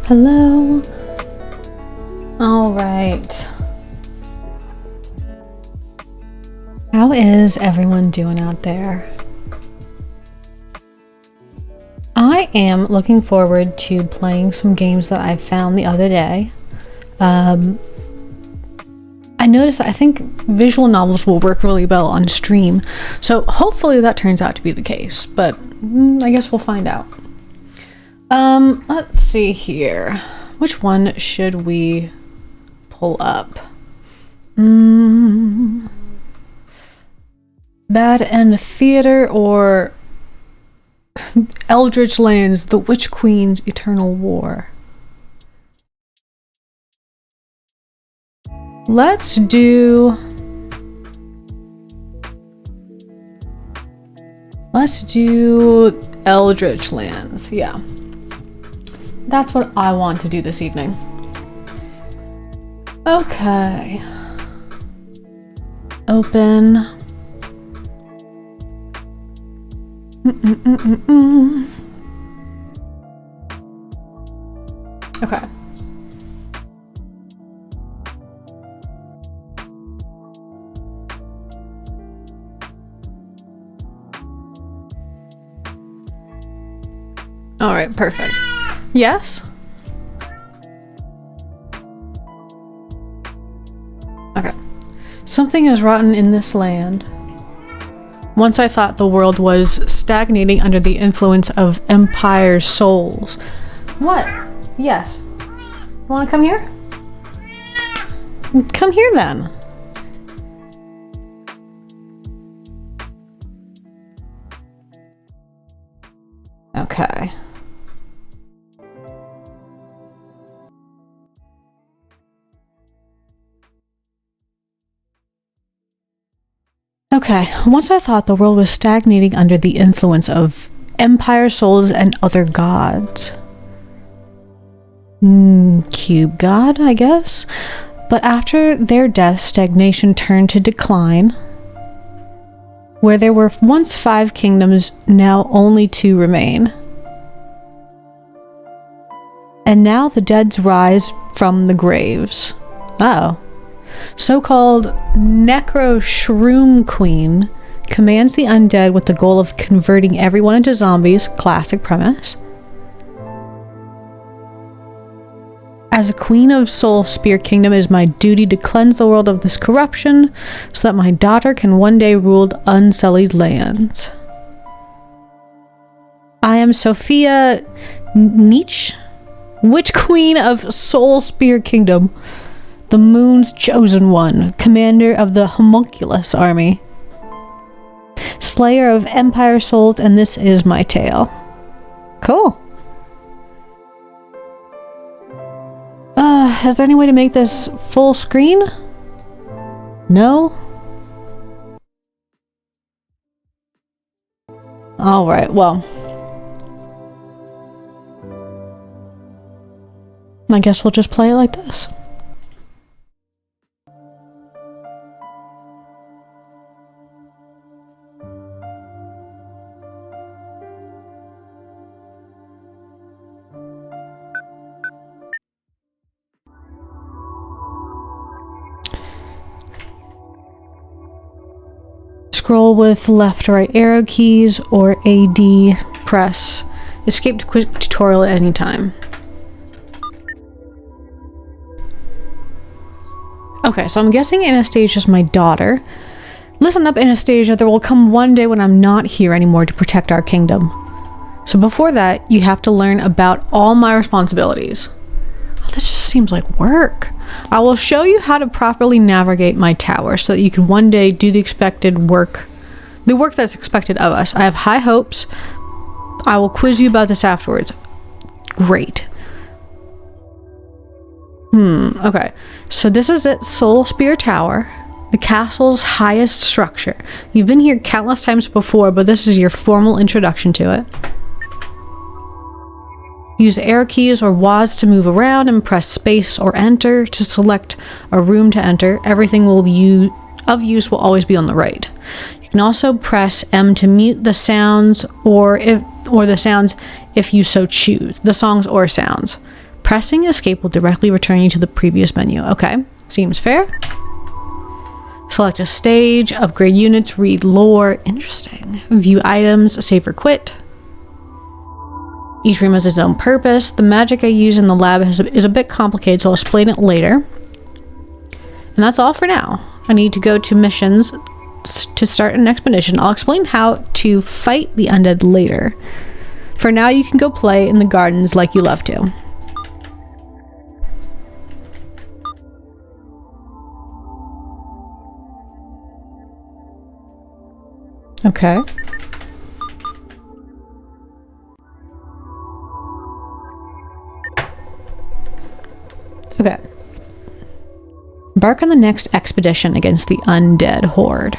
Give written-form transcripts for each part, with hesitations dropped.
Hello. All right. How is everyone doing out there? I am looking forward to playing some games that I found the other day. I noticed that I think visual novels will work really well on stream, so hopefully that turns out to be the case, but I guess we'll find out. Let's see here. Which one should we pull up? Bad End Theater or Eldritch Lands, The Witch Queen's Eternal War. Let's do Eldritch Lands. Yeah. That's what I want to do this evening. Okay. Open. Okay. All right, perfect. Yes? Okay. Something is rotten in this land. Once I thought the world was stagnating under the influence of Empire souls. What? Yes. You want to come here? Come here then. Okay. Okay, once I thought the world was stagnating under the influence of Empire souls and other gods. Cube god, I guess? But after their death, stagnation turned to decline. Where there were once 5 kingdoms, now only 2 remain. And now the deads rise from the graves. Uh-oh. So-called Necro Shroom Queen commands the undead with the goal of converting everyone into zombies. Classic premise. As a queen of Soul Spear Kingdom, it is my duty to cleanse the world of this corruption so that my daughter can one day rule unsullied lands. I am Sophia Nietzsche, Witch Queen of Soul Spear Kingdom, the Moon's chosen one, commander of the Homunculus army, slayer of Empire souls, and this is my tale. Cool. Is there any way to make this full screen? No? Alright, well. I guess we'll just play it like this. Scroll with left or right arrow keys or AD press. Escape to quick tutorial at any time. Okay, so I'm guessing Anastasia is my daughter. Listen up, Anastasia, there will come one day when I'm not here anymore to protect our kingdom. So before that, you have to learn about all my responsibilities. Oh, this just seems like work. I will show you how to properly navigate my tower so that you can one day do the expected work, the work that's expected of us. I have high hopes. I will quiz you about this afterwards. Great. Okay. So this is it, Soul Spear Tower, the castle's highest structure. You've been here countless times before, but this is your formal introduction to it. Use arrow keys or WASD to move around and press space or enter to select a room to enter. Everything of use will always be on the right. You can also press M to mute the sounds or the sounds if you so choose. The songs or sounds. Pressing escape will directly return you to the previous menu. Okay, seems fair. Select a stage, upgrade units, read lore. Interesting. View items, save or quit. Each room has its own purpose. The magic I use in the lab is a bit complicated, so I'll explain it later. And that's all for now. I need to go to missions to start an expedition. I'll explain how to fight the undead later. For now, you can go play in the gardens like you love to. Okay. Okay. Embark on the next expedition against the undead horde.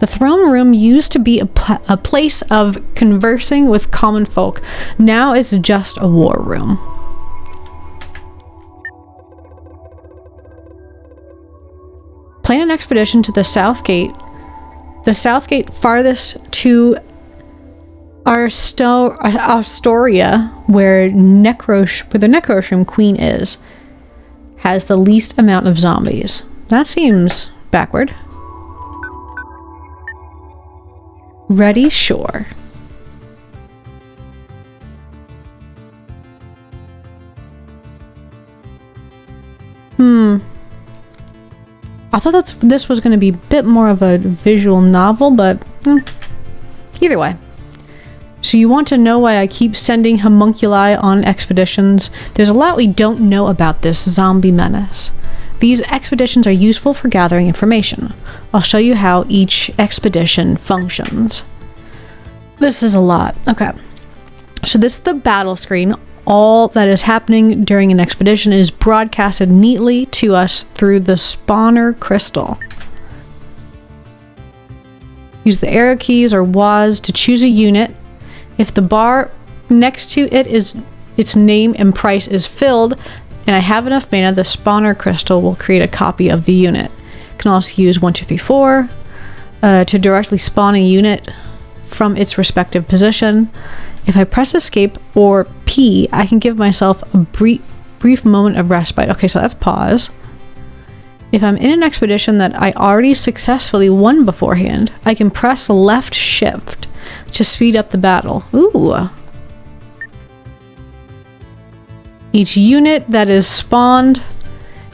The throne room used to be a place of conversing with common folk. Now it's just a war room. Plan an expedition to the south gate. The south gate farthest to Astoria, where the Necroshroom Queen is, has the least amount of zombies. That seems backward. Ready? Sure. I thought this was going to be a bit more of a visual novel, but either way. So you want to know why I keep sending homunculi on expeditions? There's a lot we don't know about this zombie menace. These expeditions are useful for gathering information. I'll show you how each expedition functions. This is a lot. Okay. So this is the battle screen. All that is happening during an expedition is broadcasted neatly to us through the spawner crystal. Use the arrow keys or WASD to choose a unit. If the bar next to it is its name and price is filled, and I have enough mana, the spawner crystal will create a copy of the unit. You can also use 1, 2, 3, 4 to directly spawn a unit from its respective position. If I press escape or P, I can give myself a brief moment of respite. Okay, so that's pause. If I'm in an expedition that I already successfully won beforehand, I can press left shift to speed up the battle. Ooh. Each unit that is spawned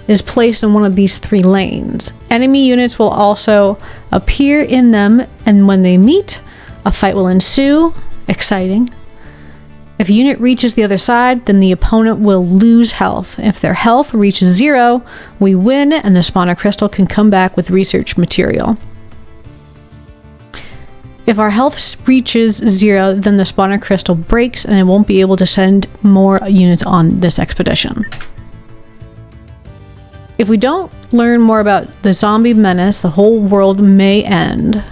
is placed in one of these 3 lanes. Enemy units will also appear in them, and when they meet, a fight will ensue. Exciting. If a unit reaches the other side, then the opponent will lose health. If their health reaches 0, we win, and the spawner crystal can come back with research material. If our health reaches 0, then the spawner crystal breaks and it won't be able to send more units on this expedition. If we don't learn more about the zombie menace, the whole world may end.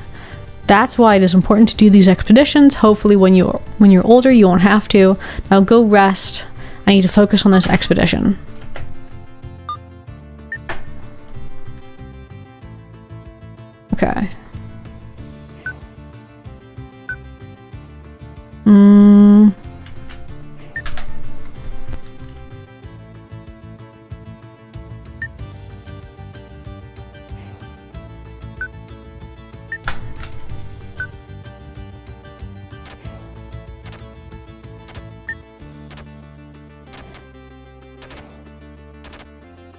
That's why it is important to do these expeditions. Hopefully when you're older, you won't have to. Now go rest. I need to focus on this expedition. Okay.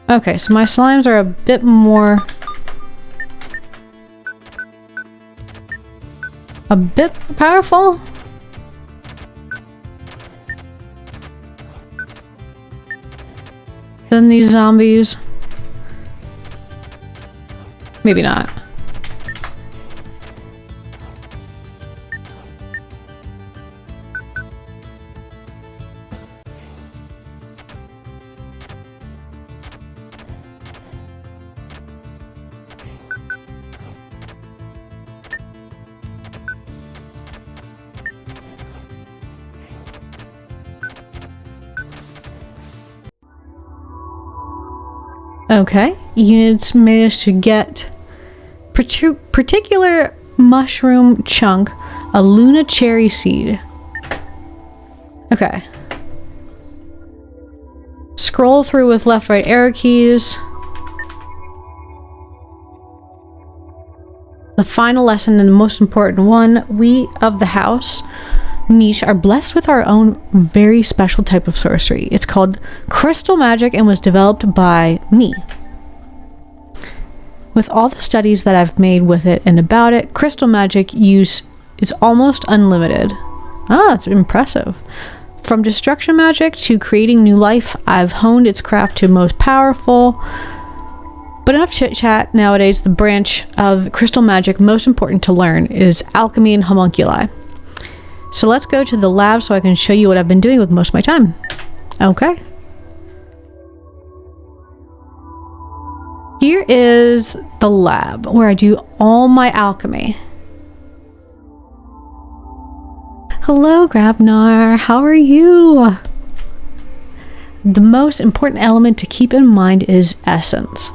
Okay, so my slimes are a bit more... powerful? Than these zombies? Maybe not. Okay, units managed to get particular mushroom chunk, a Luna cherry seed. Okay. Scroll through with left, right arrow keys. The final lesson and the most important one, we of the house niche are blessed with our own very special type of sorcery. It's called crystal magic and was developed by me. With all the studies that I've made with it and about it, crystal magic use is almost unlimited. Ah, it's impressive. From destruction magic to creating new life, I've honed its craft to most powerful. But enough chit chat. Nowadays, the branch of crystal magic most important to learn is alchemy and homunculi. So let's go to the lab so I can show you what I've been doing with most of my time. Okay. Here is the lab where I do all my alchemy. Hello, Grabnar. How are you? The most important element to keep in mind is essence.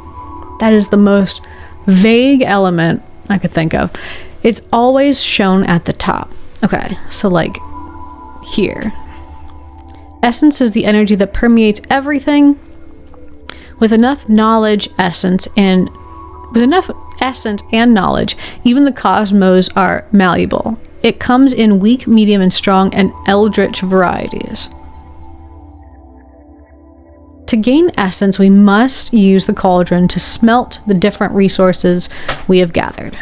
That is the most vague element I could think of. It's always shown at the top. Okay, so like here. Essence is the energy that permeates everything. With enough knowledge, essence and knowledge, even the cosmos are malleable. It comes in weak, medium, and strong and eldritch varieties. To gain essence, we must use the cauldron to smelt the different resources we have gathered.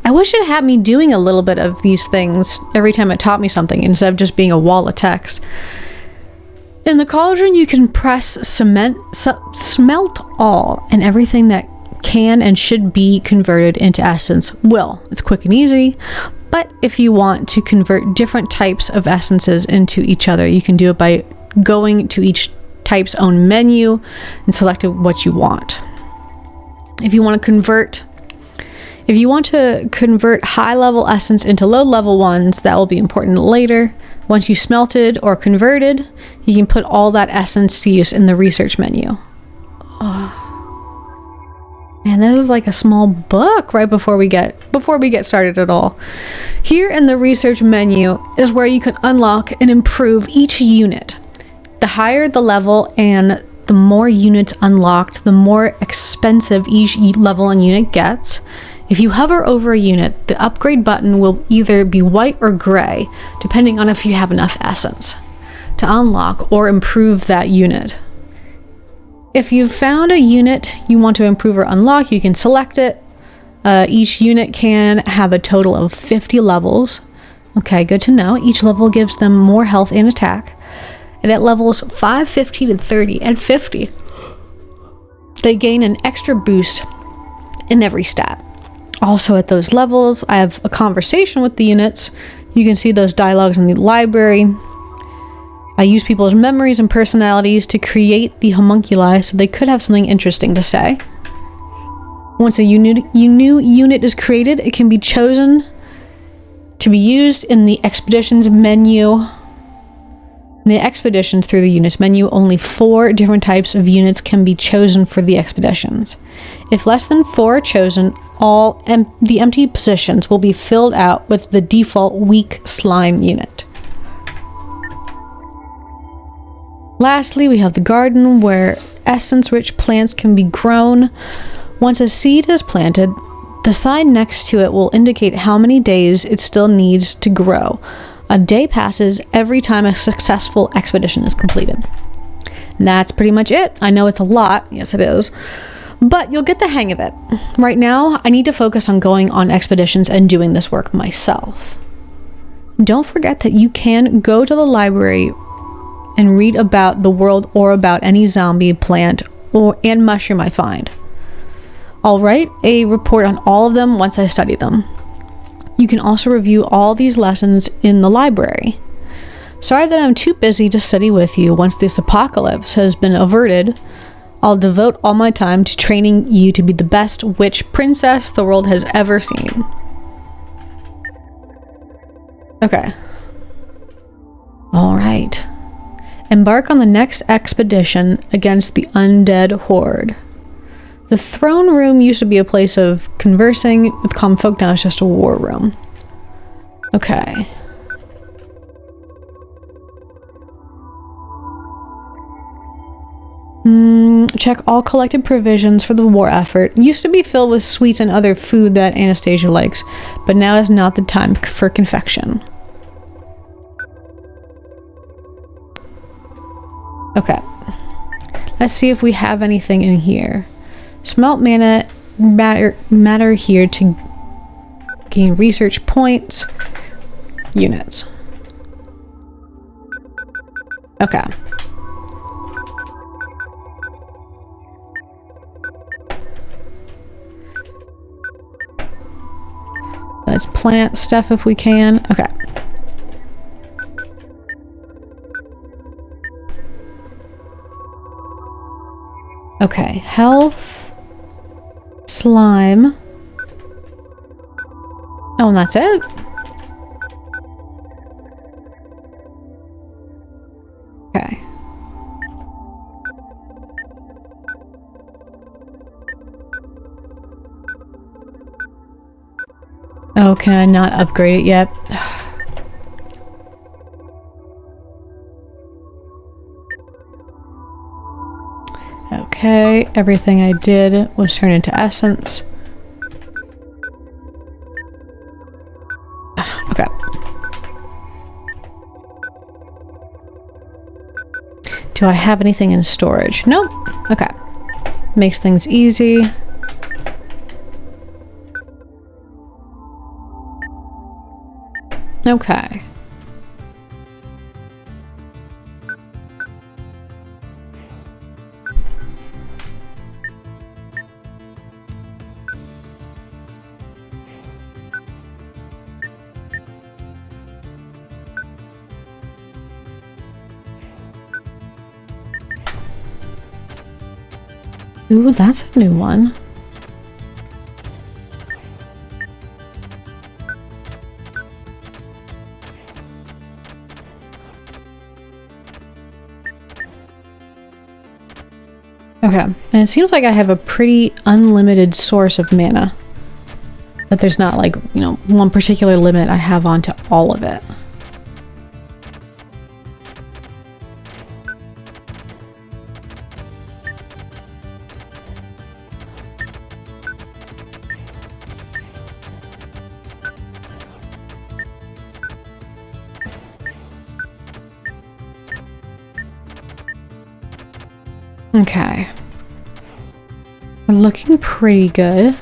I wish it had me doing a little bit of these things every time it taught me something instead of just being a wall of text. In the cauldron, you can press smelt all, and everything that can and should be converted into essence will. It's quick and easy, but if you want to convert different types of essences into each other, you can do it by going to each type's own menu and selecting what you want. If you want to convert high-level essence into low-level ones, that will be important later. Once you smelted or converted, you can put all that essence to use in the research menu. Oh. Man, this is like a small book right before we get started at all. Here in the research menu is where you can unlock and improve each unit. The higher the level and the more units unlocked, the more expensive each level and unit gets. If you hover over a unit, the upgrade button will either be white or gray, depending on if you have enough essence to unlock or improve that unit. If you've found a unit you want to improve or unlock, you can select it. Each unit can have a total of 50 levels. Okay, good to know. Each level gives them more health and attack. And at levels 5, 15, 30, and 50, they gain an extra boost in every stat. Also at those levels, I have a conversation with the units. You can see those dialogues in the library. I use people's memories and personalities to create the homunculi so they could have something interesting to say. Once a new unit is created, it can be chosen to be used in the expeditions menu. In the expeditions through the units menu, only 4 different types of units can be chosen for the expeditions. If less than 4 are chosen, all the empty positions will be filled out with the default weak slime unit. Lastly, we have the garden where essence-rich plants can be grown. Once a seed is planted, the sign next to it will indicate how many days it still needs to grow. A day passes every time a successful expedition is completed. And that's pretty much it. I know it's a lot. Yes, it is. But you'll get the hang of it. Right now, I need to focus on going on expeditions and doing this work myself. Don't forget that you can go to the library and read about the world or about any zombie, plant, and mushroom I find. I'll write a report on all of them once I study them. You can also review all these lessons in the library. Sorry that I'm too busy to study with you. Once this apocalypse has been averted, I'll devote all my time to training you to be the best witch princess the world has ever seen. Okay. All right. Embark on the next expedition against the undead horde. The throne room used to be a place of conversing with common folk, now it's just a war room. Okay. Check all collected provisions for the war effort. Used to be filled with sweets and other food that Anastasia likes, but now is not the time for confection. Okay. Let's see if we have anything in here. Smelt mana matter here to gain research points. Units. Okay. Let's plant stuff if we can. Okay. Okay, health, slime. Oh, and that's it? Okay. Oh, can I not upgrade it yet? Okay, everything I did was turned into essence. Okay. Do I have anything in storage? Nope. Okay. Makes things easy. Okay. Ooh, that's a new one. Okay, and it seems like I have a pretty unlimited source of mana. That there's not like, you know, one particular limit I have onto all of it. Okay. We're looking pretty good.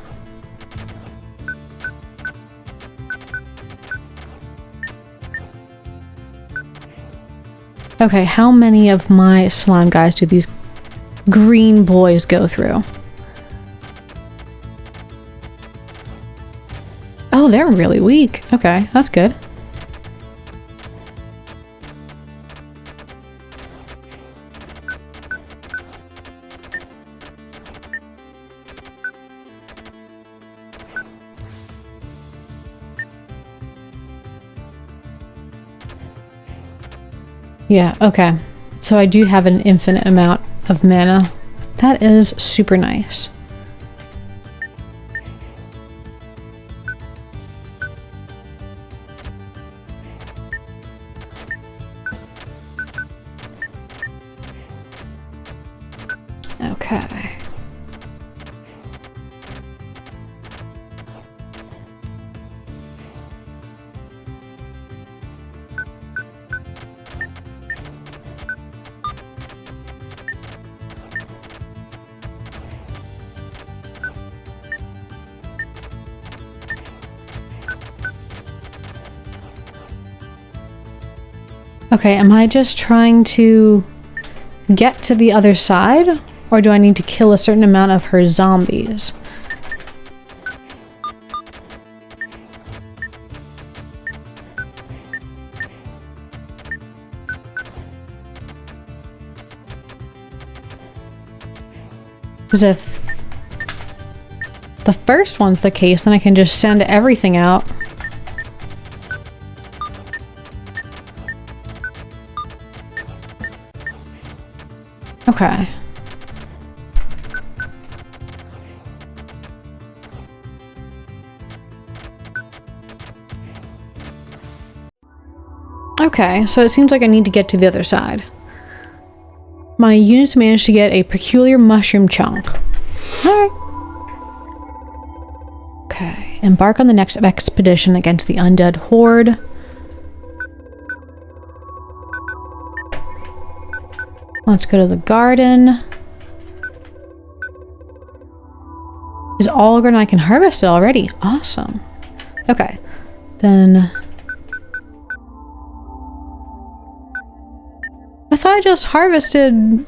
Okay, how many of my slime guys do these green boys go through? Oh, they're really weak. Okay, that's good. Yeah, okay. So I do have an infinite amount of mana. That is super nice. Okay. Okay, am I just trying to get to the other side? Or do I need to kill a certain amount of her zombies? Because if the first one's the case, then I can just send everything out. Okay. Okay, so it seems like I need to get to the other side. My units managed to get a peculiar mushroom chunk. Alright. Okay, embark on the next expedition against the undead horde. Let's go to the garden. Is all grown? I can harvest it already. Awesome. Okay, then... I thought I just harvested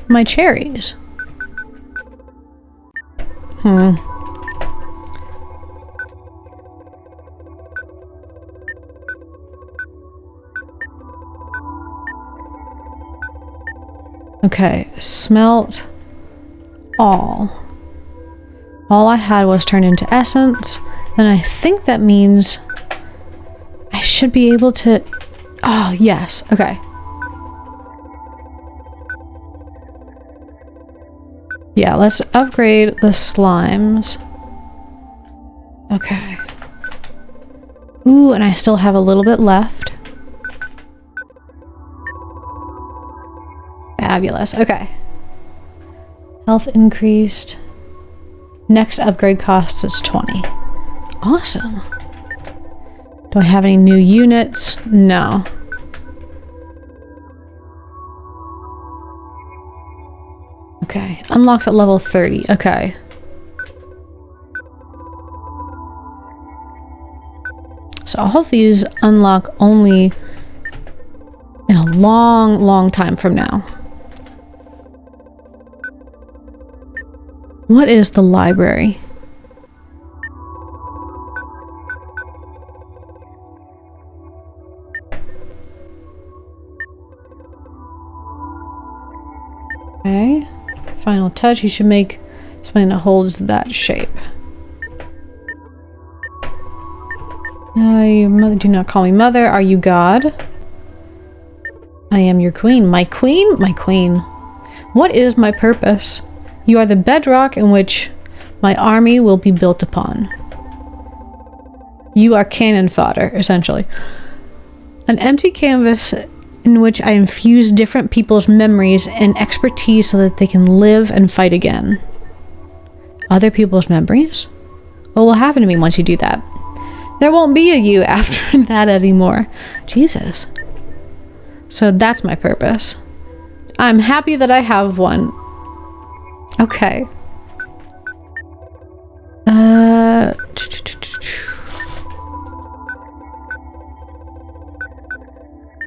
my cherries. Okay, smelt all. All I had was turned into essence, and I think that means I should be able to... Oh, yes. Okay. Yeah, let's upgrade the slimes. Okay. Ooh, and I still have a little bit left. Fabulous. Okay. Health increased. Next upgrade costs is 20. Awesome. Do I have any new units? No. Okay. Unlocks at level 30. Okay. So all of these unlock only in a long, long time from now. What is the library? Okay. Final touch. You should make something that holds that shape. Your mother, do not call me mother. Are you God? I am your queen. My queen? My queen. What is my purpose? You are the bedrock in which my army will be built upon. You are cannon fodder, essentially. An empty canvas in which I infuse different people's memories and expertise so that they can live and fight again. Other people's memories? What will happen to me once you do that? There won't be a you after that anymore. Jesus. So that's my purpose. I'm happy that I have one. Okay.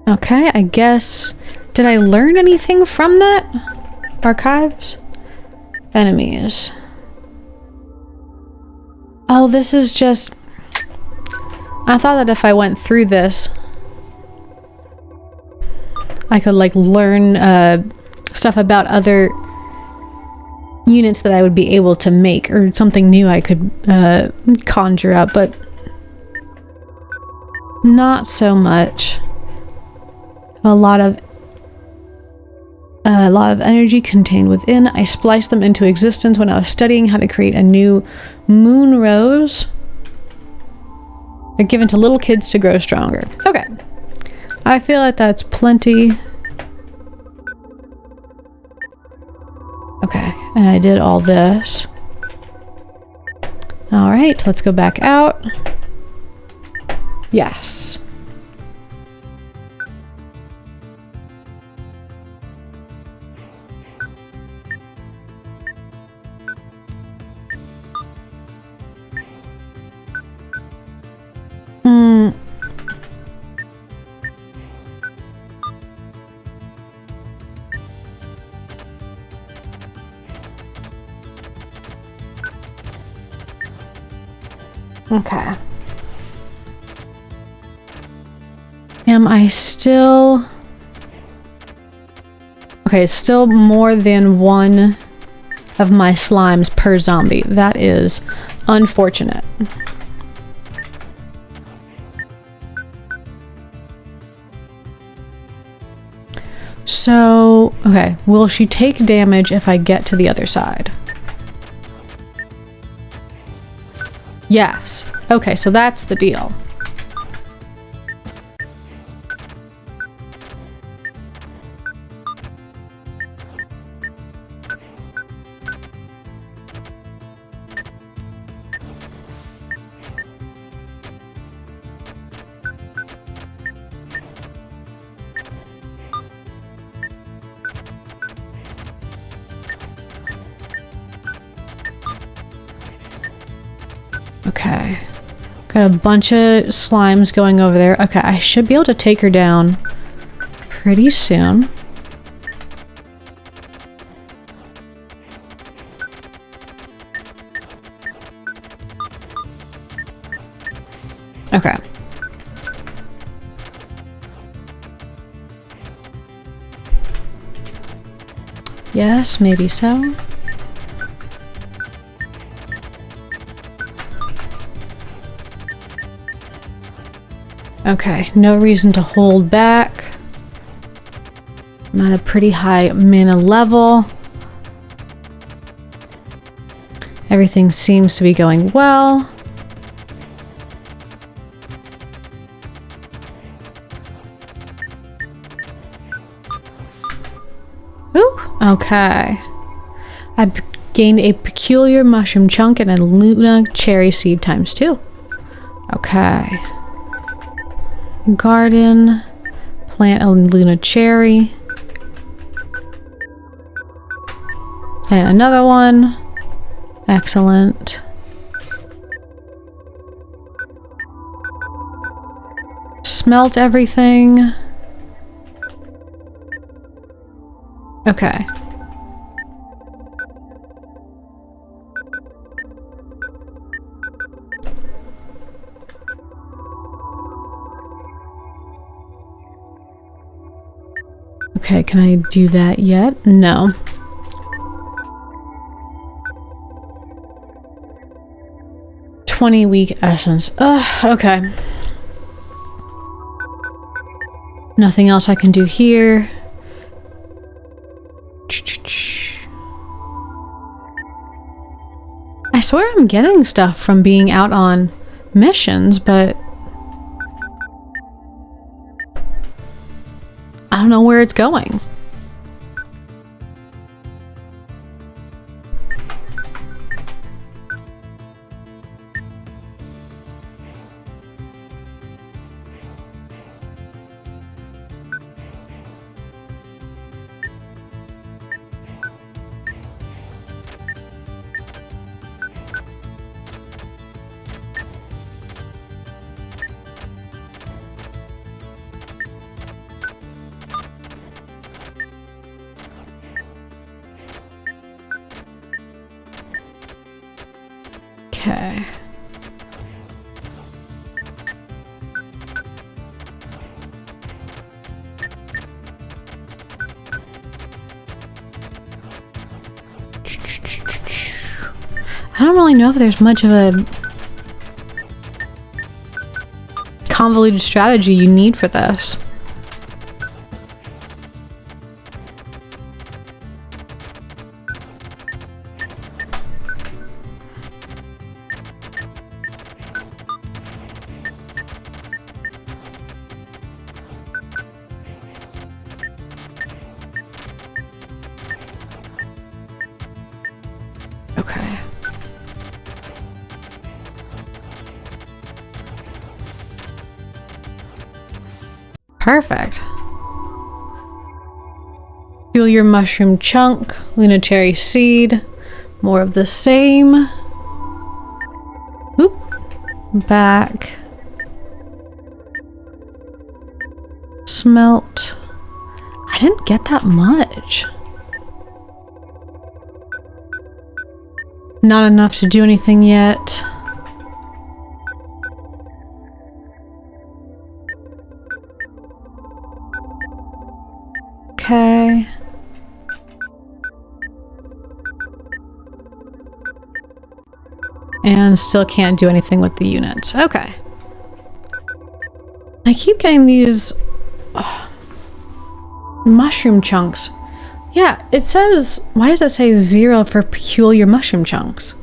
Okay, I guess... Did I learn anything from that? Archives? Enemies. Oh, this is just... I thought that if I went through this, I could like learn stuff about other units that I would be able to make, or something new I could conjure up, but not so much. A lot of energy contained within. I spliced them into existence when I was studying how to create a new moon rose. They're given to little kids to grow stronger. Okay. I feel like that's plenty. Okay, and I did all this. Alright, let's go back out. Yes. Okay. Am I still... Okay, still more than one of my slimes per zombie. That is unfortunate. So, okay, will she take damage if I get to the other side? Yes. Okay, so that's the deal. Okay. Got a bunch of slimes going over there. Okay, I should be able to take her down pretty soon. Okay. Yes, maybe so. Okay, no reason to hold back. I'm at a pretty high mana level. Everything seems to be going well. Ooh, okay. I gained a peculiar mushroom chunk and a Luna cherry seed ×2. Okay. Garden, plant a Luna cherry, plant another one. Excellent. Smelt everything. Okay. Okay, can I do that yet? No. Weak essence. Ugh, okay. Nothing else I can do here. I swear I'm getting stuff from being out on missions, but I don't know where it's going. Okay. I don't really know if there's much of a convoluted strategy you need for this. Okay. Perfect. Fuel your mushroom chunk, Luna cherry seed, more of the same. Oop. Back. Smelt. I didn't get that much. Not enough to do anything yet. Okay. And still can't do anything with the units. Okay. I keep getting these mushroom chunks. Yeah, it says, why does it say 0 for peculiar mushroom chunks?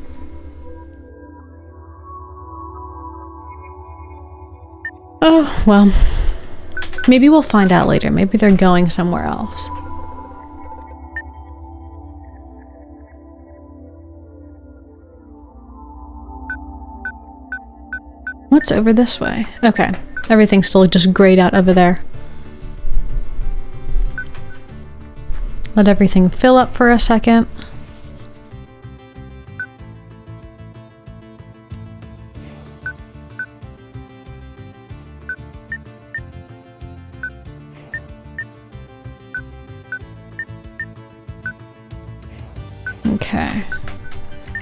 Oh, well, maybe we'll find out later. Maybe they're going somewhere else. What's over this way? Okay, everything's still just grayed out over there. Let everything fill up for a second. Okay.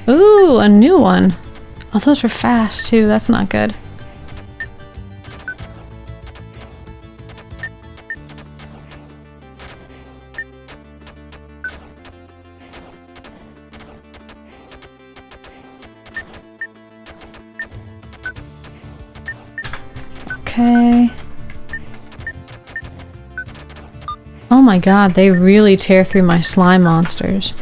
Ooh, a new one. Oh, those were fast too. That's not good. Okay. Oh my god, they really tear through my slime monsters.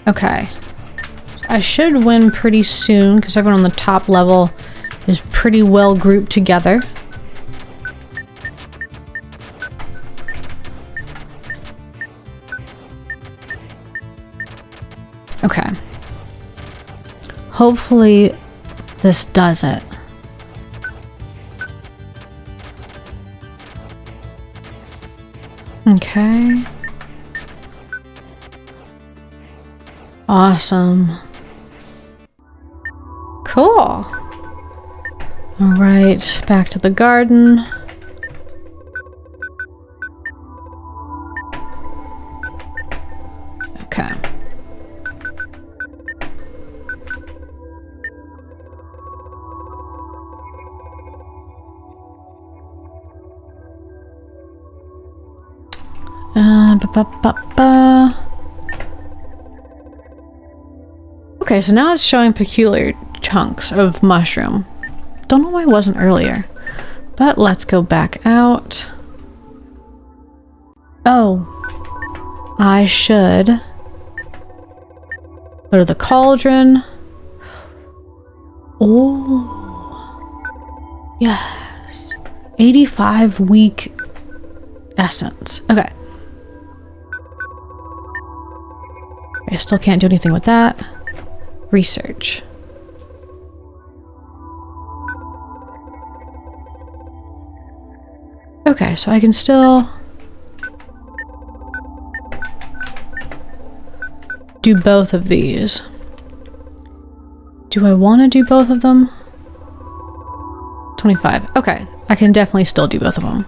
Okay. I should win pretty soon because everyone on the top level is pretty well grouped together. Okay. Hopefully this does it. Okay. Awesome. Cool. All right, back to the garden. Okay. Okay, so now it's showing peculiar chunks of mushroom. Don't know why it wasn't earlier. But let's go back out. Oh. I should go to the cauldron. Oh. Yes. 85 week essence. Okay. I still can't do anything with that. Research. Okay, so I can still do both of these. Do I want to do both of them? 25. Okay, I can definitely still do both of them.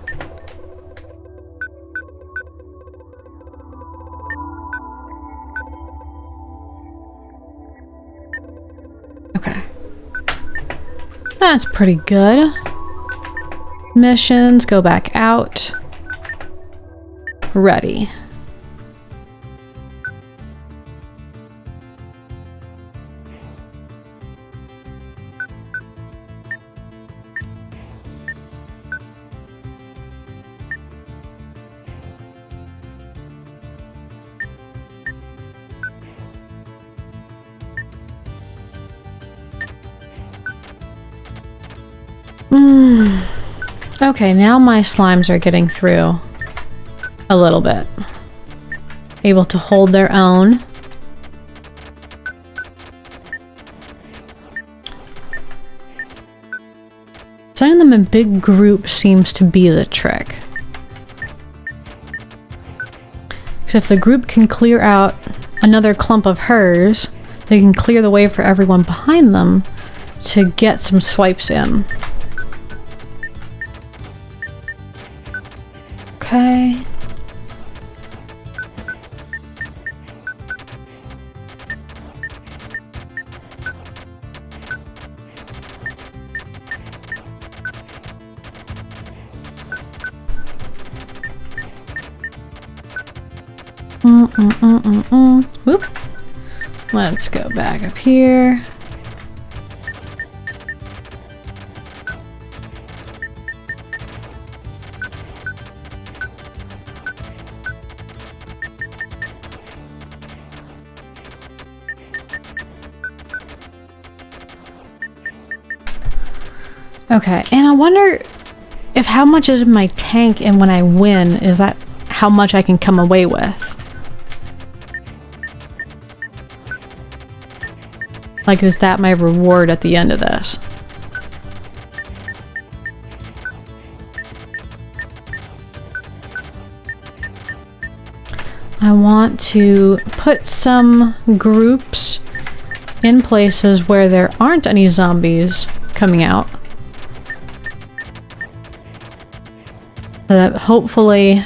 That's pretty good. Missions, go back out. Ready. Okay, now my slimes are getting through a little bit. Able to hold their own. Sending them in big groups seems to be the trick. Because if the group can clear out another clump of hers, they can clear the way for everyone behind them to get some swipes in. Okay. Whoop. Let's go back up here. Okay, and I wonder if how much is in my tank and when I win, is that how much I can come away with? Like, is that my reward at the end of this? I want to put some groups in places where there aren't any zombies coming out. So that hopefully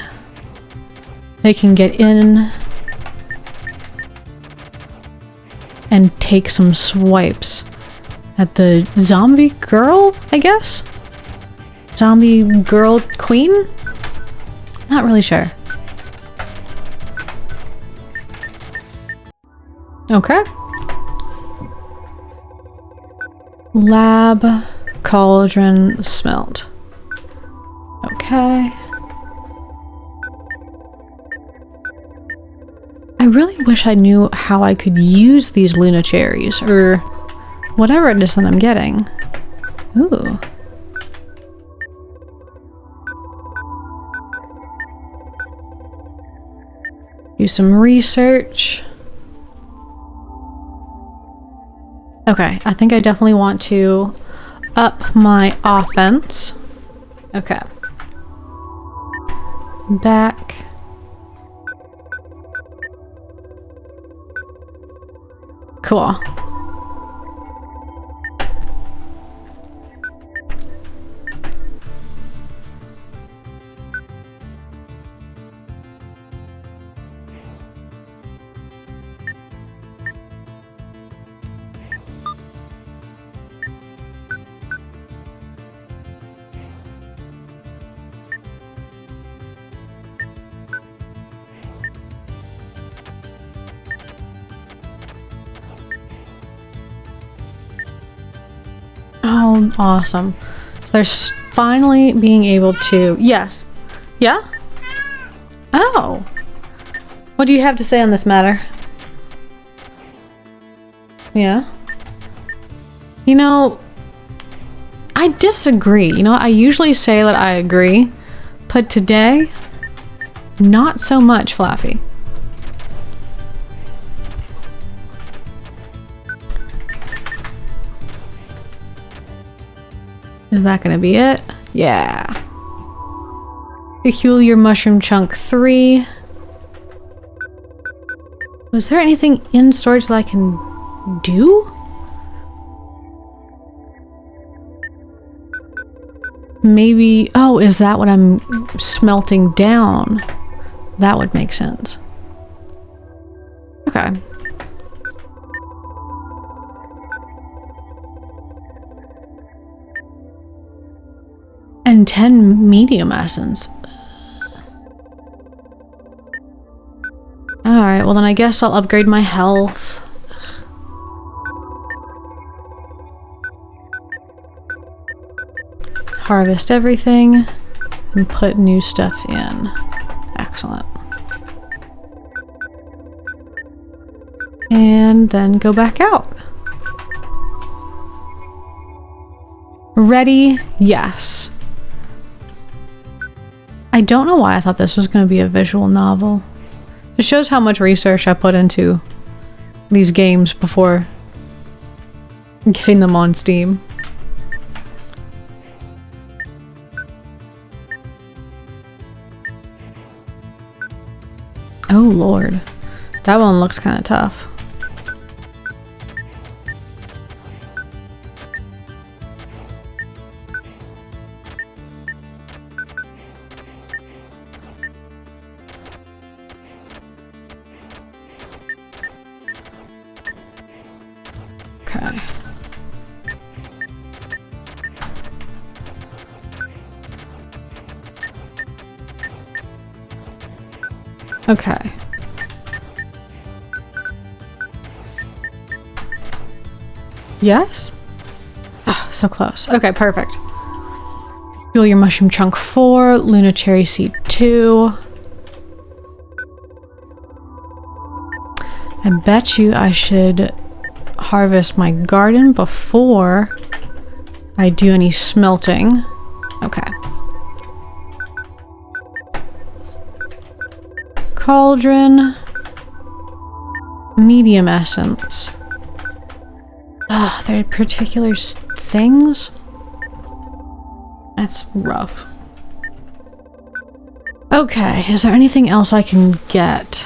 they can get in and take some swipes at the zombie girl, I guess? Zombie girl queen? Not really sure. Okay. Lab, cauldron, smelt. Okay. I really wish I knew how I could use these Luna cherries, or whatever it is that I'm getting. Ooh. Do some research. Okay, I think I definitely want to up my offense. Okay. Back. Cool. Oh, awesome. So they're finally being able to... Yes. Yeah? Oh. What do you have to say on this matter? Yeah? You know, I disagree. You know, I usually say that I agree, but today, not so much, Flaffy. Is that gonna be it? Yeah. Peculiar Mushroom Chunk 3. Was there anything in storage that I can do? Maybe... Oh, is that what I'm smelting down? That would make sense. Okay. And 10 medium essence. Alright, well then I guess I'll upgrade my health. Harvest everything and put new stuff in. Excellent. And then go back out. Ready? Yes. I don't know why I thought this was going to be a visual novel. It shows how much research I put into these games before getting them on Steam. Oh lord, that one looks kind of tough. Okay. Okay. Yes? Ah, so close. Okay, perfect. Fuel your mushroom chunk 4, Luna cherry seed 2. I bet you I should harvest my garden before I do any smelting. Okay. Cauldron. Medium essence. Ah, there are particular things? That's rough. Okay, is there anything else I can get?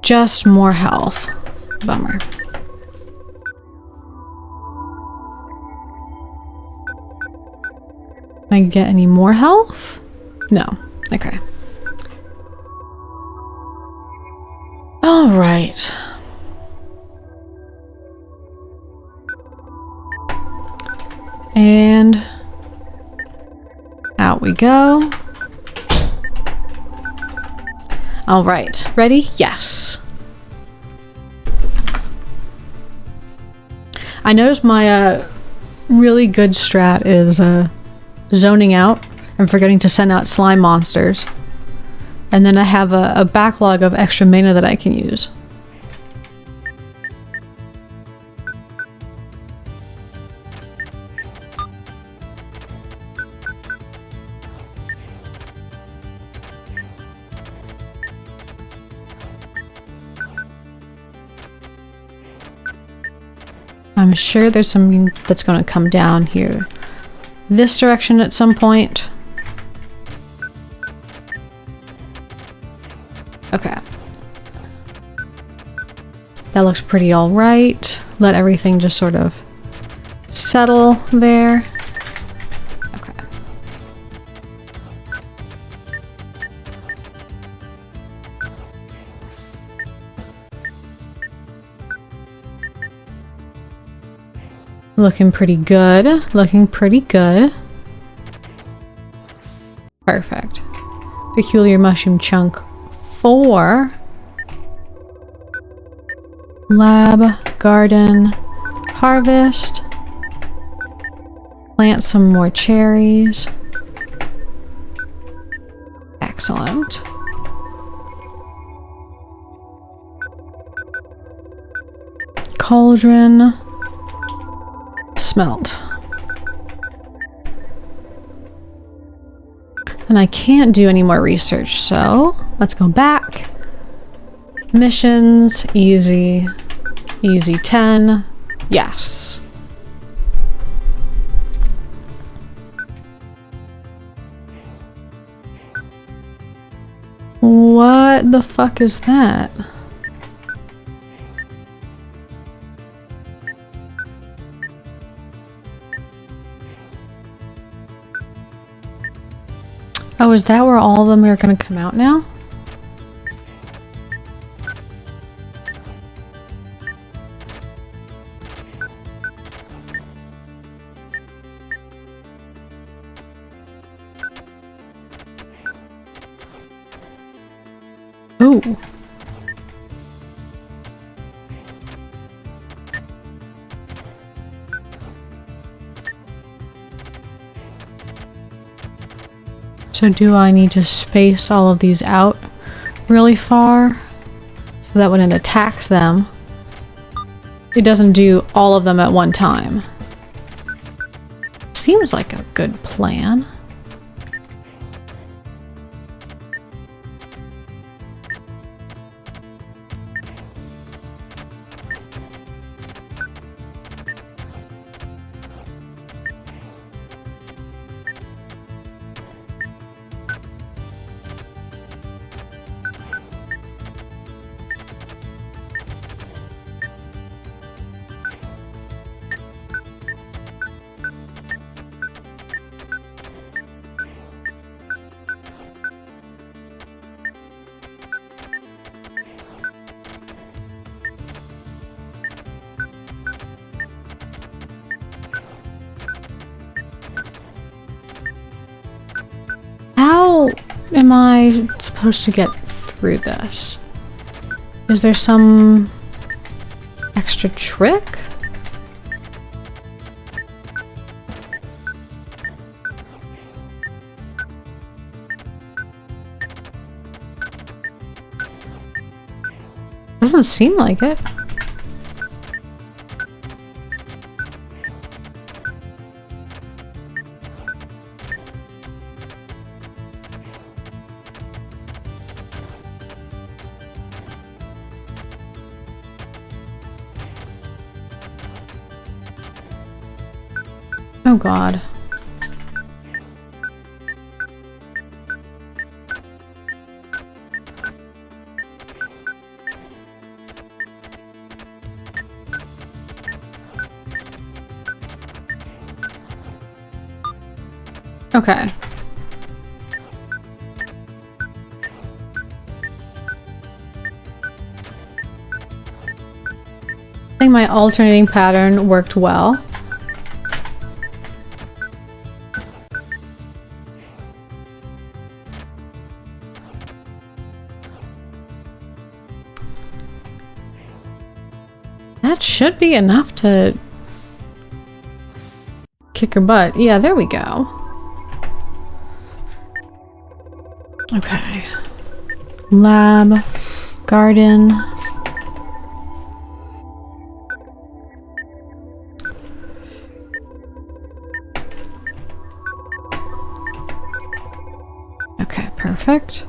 Just more health. Bummer. Can I get any more health? No. Okay. All right. And out we go. All right. Ready? Yes. I noticed my really good strat is zoning out and forgetting to send out slime monsters. And then I have a backlog of extra mana that I can use. I'm sure there's something that's going to come down here this direction at some point. Okay. That looks pretty all right. Let everything just sort of settle there. Okay. Looking pretty good. Looking pretty good. Perfect. Peculiar mushroom chunk 4. Lab, garden, harvest. Plant some more cherries. Excellent. Cauldron. Smelt. And I can't do any more research, so let's go back. Missions, easy. Easy 10. Yes. What the fuck is that? Oh, is that where all of them are going to come out now? Ooh. So do I need to space all of these out really far so that when it attacks them, it doesn't do all of them at one time? Seems like a good plan. How am I supposed to get through this? Is there some extra trick? Doesn't seem like it. Oh God. Okay. I think my alternating pattern worked well. That should be enough to kick her butt. Yeah, there we go. Okay. Lab, garden. Okay, perfect.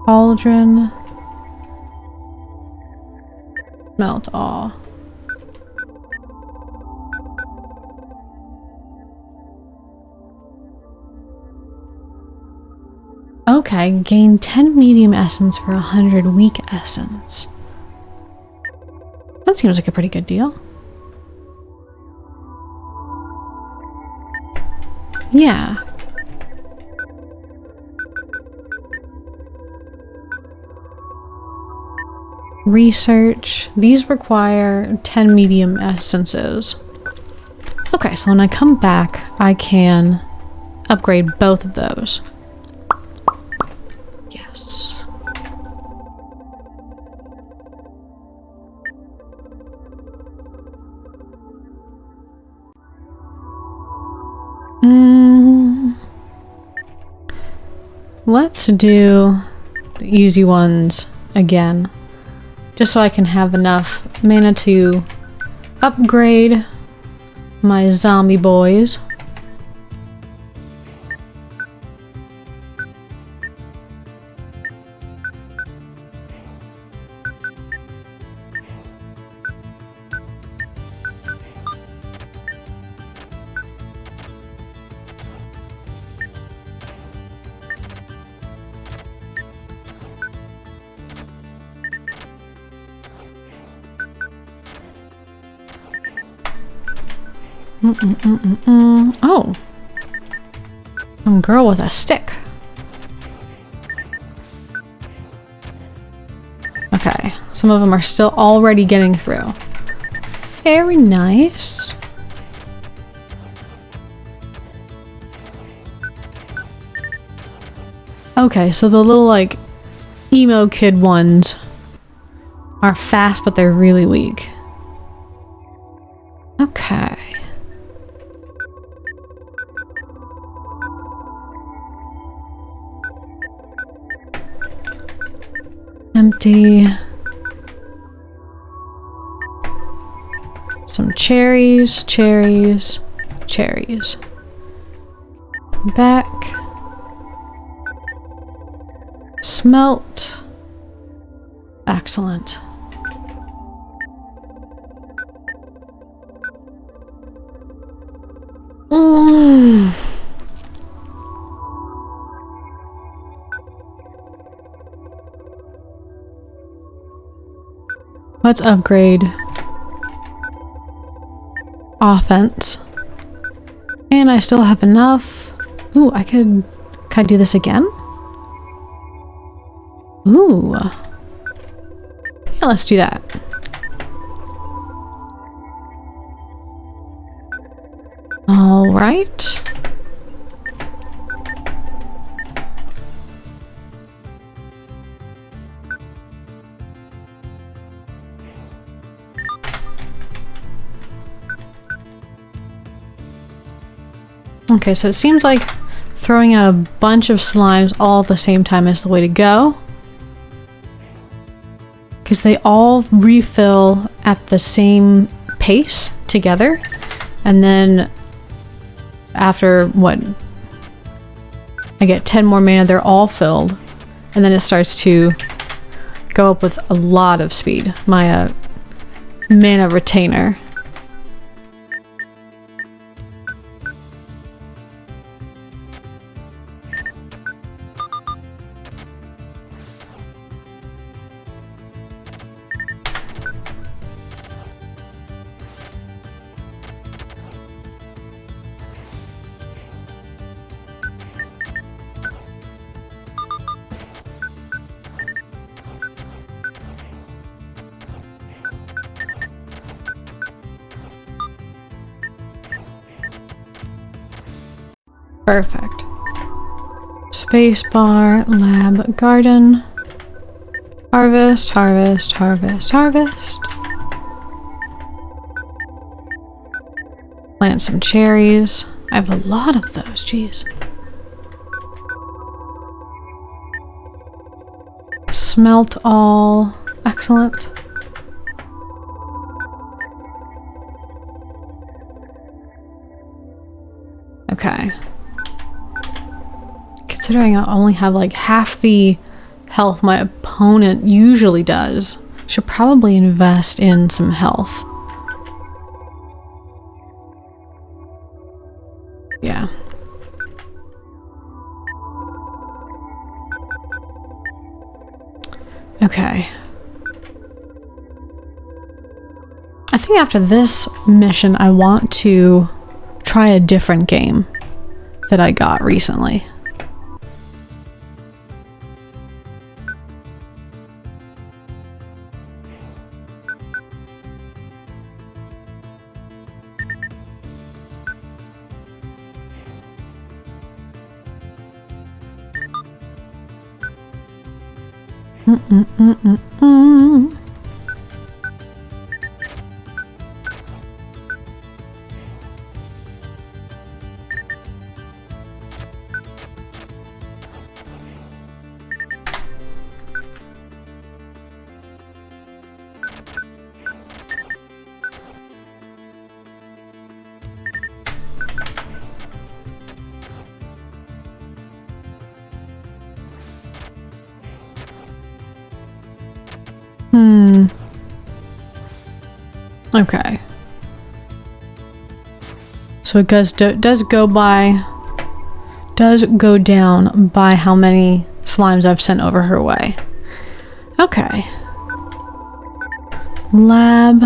Cauldron. Melt all. Okay, gain 10 medium essence for 100 weak essence. That seems like a pretty good deal. Yeah. Research. These require 10 medium essences. Okay, so when I come back, I can upgrade both of those. Yes. Let's do the easy ones again. Just so I can have enough mana to upgrade my zombie boys. Oh. Some girl with a stick. Okay. Some of them are still already getting through. Very nice. Okay, so the little like emo kid ones are fast, but they're really weak. Okay. Empty. Some cherries, cherries, cherries. Back. Smelt. Excellent. Let's upgrade offense. And I still have enough. Ooh, can I do this again? Ooh. Yeah, let's do that. All right. Okay, so it seems like throwing out a bunch of slimes all at the same time is the way to go. Because they all refill at the same pace together. And then after, what? I get 10 more mana, they're all filled. And then it starts to go up with a lot of speed. My mana retainer. Perfect. Spacebar, lab, garden. Harvest, harvest, harvest, harvest. Plant some cherries. I have a lot of those, jeez. Smelt all. Excellent. Okay. Considering I only have like half the health my opponent usually does, should probably invest in some health. Yeah. Okay. I think after this mission I want to try a different game that I got recently. Okay. So it does go down by how many slimes I've sent over her way. Okay. Lab.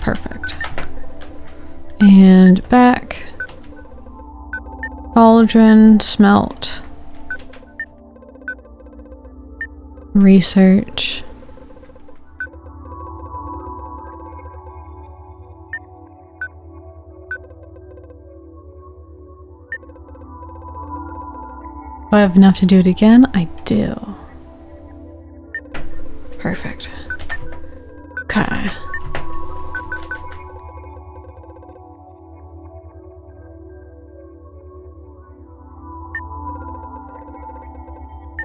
Perfect. And back. Cauldron, smelt. research. Do I have enough to do it again? I do. Perfect. Okay.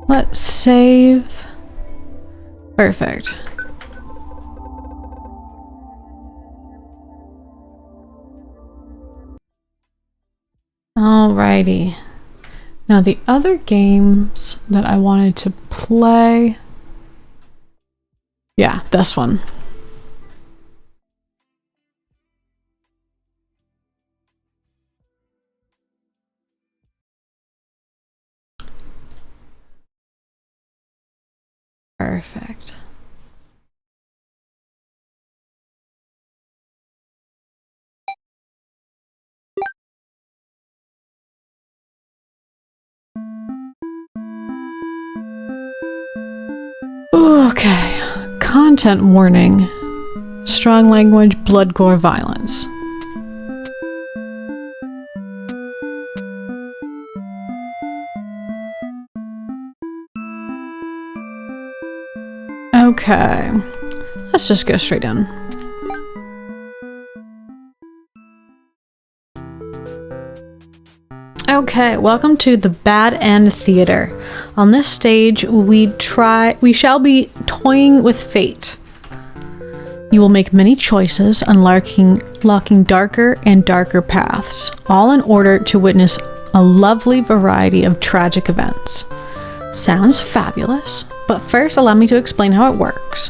Let's save. Perfect. Alrighty. Now the other games that I wanted to play. Yeah, this one. Perfect. Okay. Content warning. Strong language, blood, gore, violence. Okay. Let's just go straight in. Okay, welcome to the Bad End Theater. On this stage, we shall be toying with fate. You will make many choices, unlocking darker and darker paths, all in order to witness a lovely variety of tragic events. Sounds fabulous, but first allow me to explain how it works.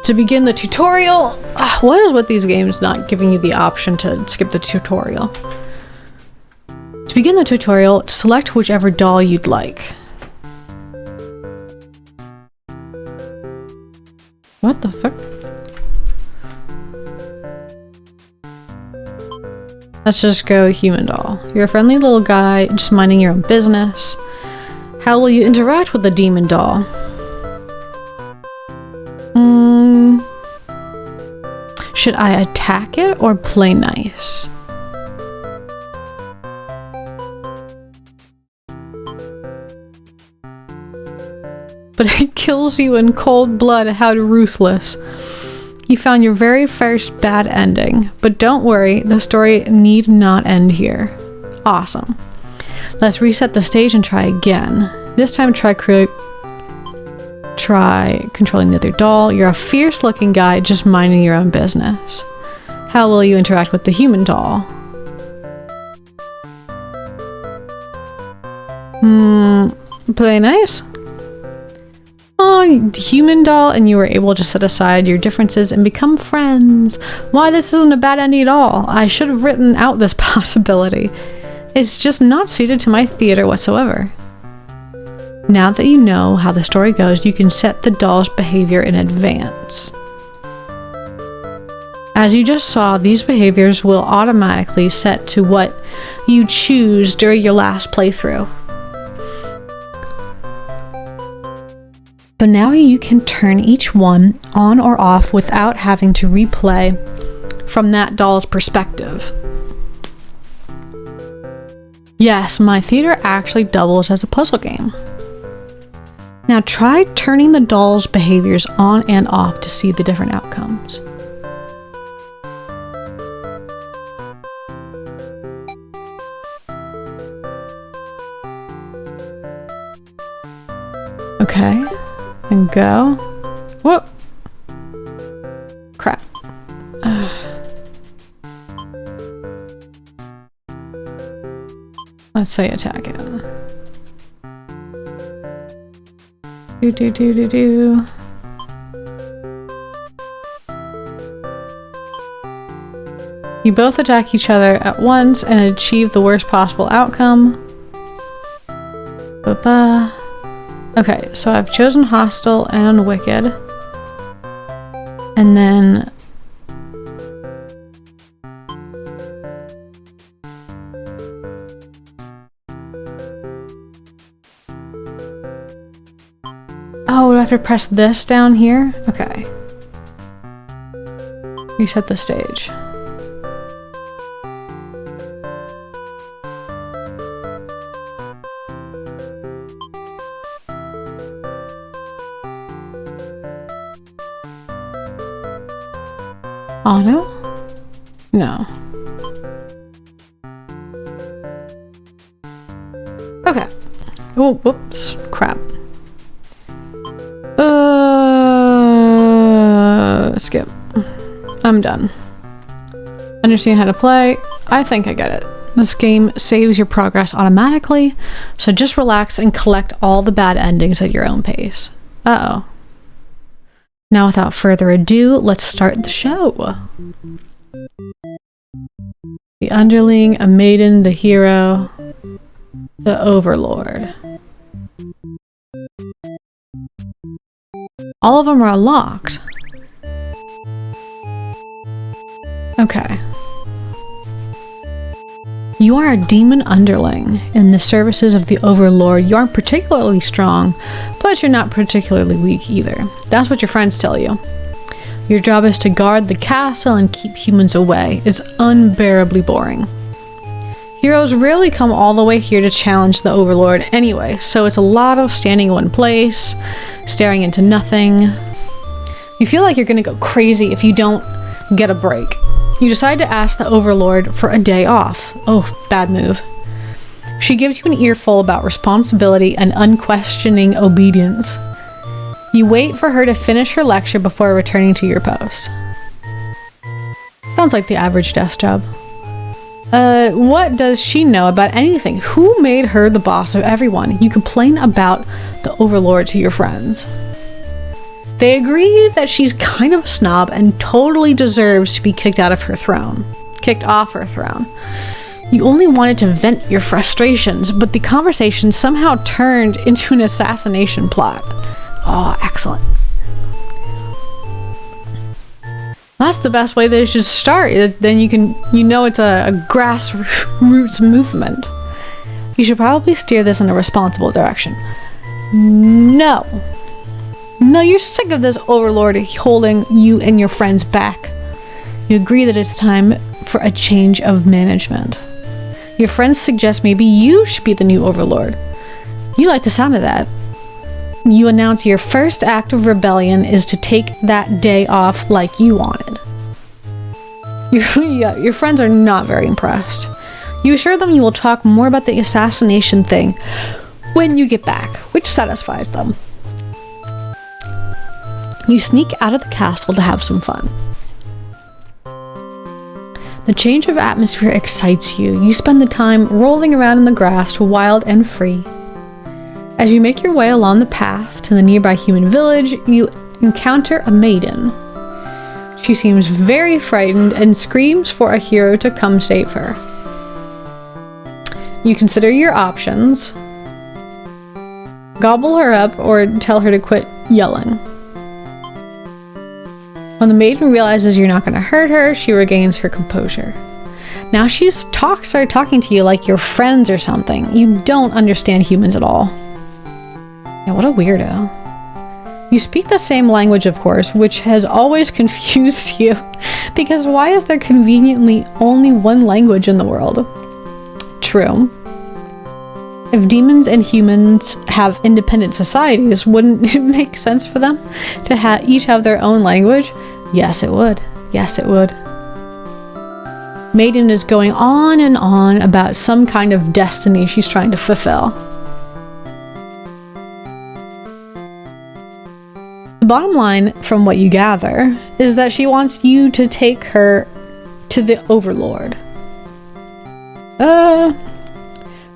To begin the tutorial, what is with these games not giving you the option to skip the tutorial? To begin the tutorial, select whichever doll you'd like. What the fuck? Let's just go human doll. You're a friendly little guy, just minding your own business. How will you interact with the demon doll? Should I attack it or play nice? But it kills you in cold blood. How ruthless. You found your very first bad ending. But don't worry, the story need not end here. Awesome. Let's reset the stage and try again. This time try controlling the other doll. You're a fierce looking guy just minding your own business. How will you interact with the human doll? Play nice? Oh, human doll, and you were able to set aside your differences and become friends. Why, this isn't a bad ending at all. I should have written out this possibility. It's just not suited to my theater whatsoever. Now that you know how the story goes, you can set the doll's behavior in advance. As you just saw, these behaviors will automatically set to what you choose during your last playthrough. So now you can turn each one on or off without having to replay from that doll's perspective. Yes, my theater actually doubles as a puzzle game. Now try turning the doll's behaviors on and off to see the different outcomes. Okay, and go. Whoop! Crap. Let's say attack it. Do. You both attack each other at once and achieve the worst possible outcome. Ba-ba. Okay, so I've chosen Hostile and Wicked. And then... have to press this down here? Okay. Reset the stage. Auto? No. Okay. Oh, whoops. Crap. Skip. I'm done. Understand how to play? I think I get it. This game saves your progress automatically, so just relax and collect all the bad endings at your own pace. Uh-oh. Now, without further ado, let's start the show. The underling, a maiden, the hero, the overlord. All of them are locked. Okay. You are a demon underling in the services of the overlord. You aren't particularly strong, but you're not particularly weak either. That's what your friends tell you. Your job is to guard the castle and keep humans away. It's unbearably boring. Heroes rarely come all the way here to challenge the overlord anyway, so it's a lot of standing in one place, staring into nothing. You feel like you're gonna go crazy if you don't get a break. You decide to ask the overlord for a day off. Oh, bad move. She gives you an earful about responsibility and unquestioning obedience. You wait for her to finish her lecture before returning to your post. Sounds like the average desk job. What does she know about anything? Who made her the boss of everyone? You complain about the overlord to your friends. They agree that she's kind of a snob and totally deserves to be kicked off her throne. You only wanted to vent your frustrations, but the conversation somehow turned into an assassination plot. Oh, excellent. That's the best way they should start. Then you know it's a grassroots movement. You should probably steer this in a responsible direction. No, you're sick of this overlord holding you and your friends back. You agree that it's time for a change of management. Your friends suggest maybe you should be the new overlord. You like the sound of that. You announce your first act of rebellion is to take that day off like you wanted. Your friends are not very impressed. You assure them you will talk more about the assassination thing when you get back, which satisfies them. You sneak out of the castle to have some fun. The change of atmosphere excites you. You spend the time rolling around in the grass, wild and free. As you make your way along the path to the nearby human village, you encounter a maiden. She seems very frightened and screams for a hero to come save her. You consider your options. Gobble her up or tell her to quit yelling. When the maiden realizes you're not going to hurt her, she regains her composure. Now she starts talking to you like you're friends or something. You don't understand humans at all. Yeah, what a weirdo. You speak the same language, of course, which has always confused you. Because why is there conveniently only one language in the world? True. If demons and humans have independent societies, wouldn't it make sense for them to each have their own language? Yes, it would. Yes, it would. Maiden is going on and on about some kind of destiny she's trying to fulfill. The bottom line, from what you gather, is that she wants you to take her to the overlord.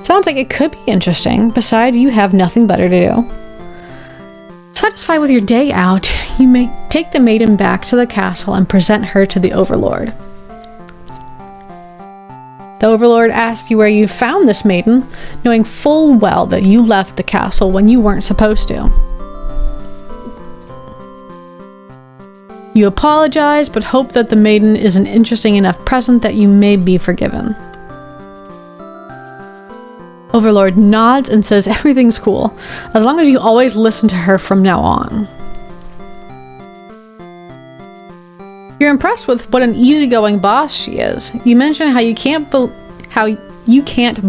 Sounds like it could be interesting. Besides, you have nothing better to do. Satisfied with your day out, you may take the maiden back to the castle and present her to the overlord. The overlord asks you where you found this maiden, knowing full well that you left the castle when you weren't supposed to. You apologize, but hope that the maiden is an interesting enough present that you may be forgiven. Overlord nods and says everything's cool, as long as you always listen to her from now on. You're impressed with what an easygoing boss she is. You mention how you can't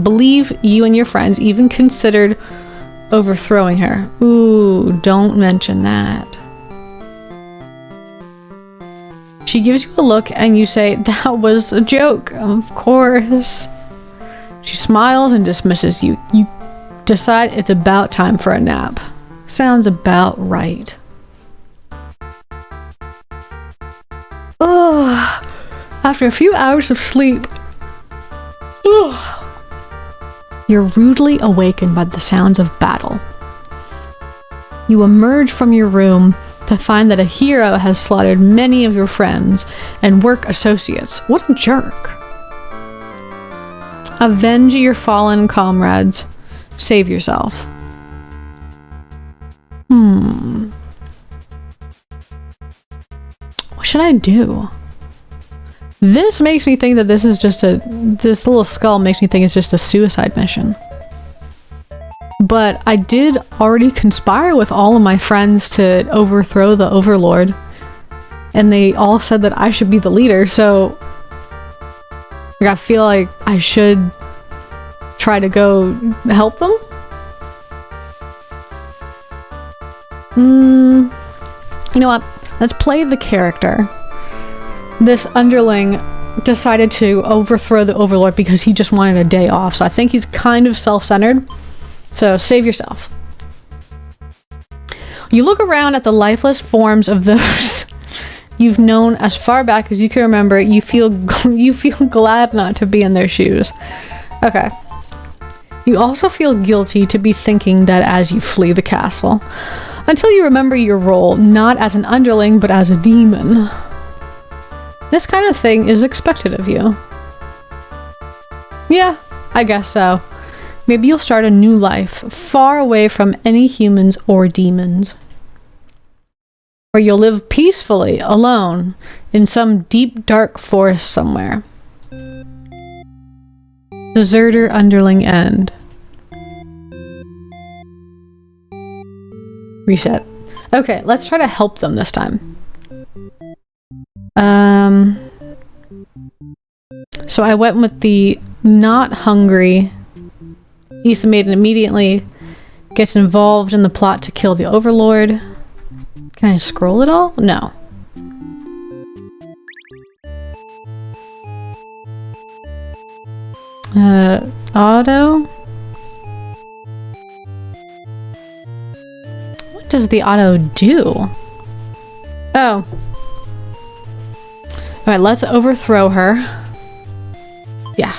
believe you and your friends even considered overthrowing her. Ooh, don't mention that. She gives you a look and you say, that was a joke, of course. She smiles and dismisses you. You decide it's about time for a nap. Sounds about right. Oh, after a few hours of sleep, you're rudely awakened by the sounds of battle. You emerge from your room to find that a hero has slaughtered many of your friends and work associates. What a jerk. Avenge your comrades. Save yourself. What should I do? This makes me think that this little skull makes me think it's just a suicide mission. But I did already conspire with all of my friends to overthrow the Overlord. And they all said that I should be the leader, so I feel like I should try to go help them. You know what? Let's play the character. This underling decided to overthrow the Overlord because he just wanted a day off, so I think he's kind of self-centered. So save yourself. You look around at the lifeless forms of those you've known as far back as you can remember. You feel glad not to be in their shoes. Okay. You also feel guilty to be thinking that as you flee the castle, until you remember your role, not as an underling, but as a demon. This kind of thing is expected of you. Yeah, I guess so. Maybe you'll start a new life, far away from any humans or demons. Or you'll live peacefully, alone, in some deep, dark forest somewhere. Deserter underling end. Reset. Okay, let's try to help them this time. So I went with the not hungry. He's the maiden immediately gets involved in the plot to kill the Overlord. Can I scroll it all? No. Auto? What does the auto do? Oh. Alright, let's overthrow her. Yeah.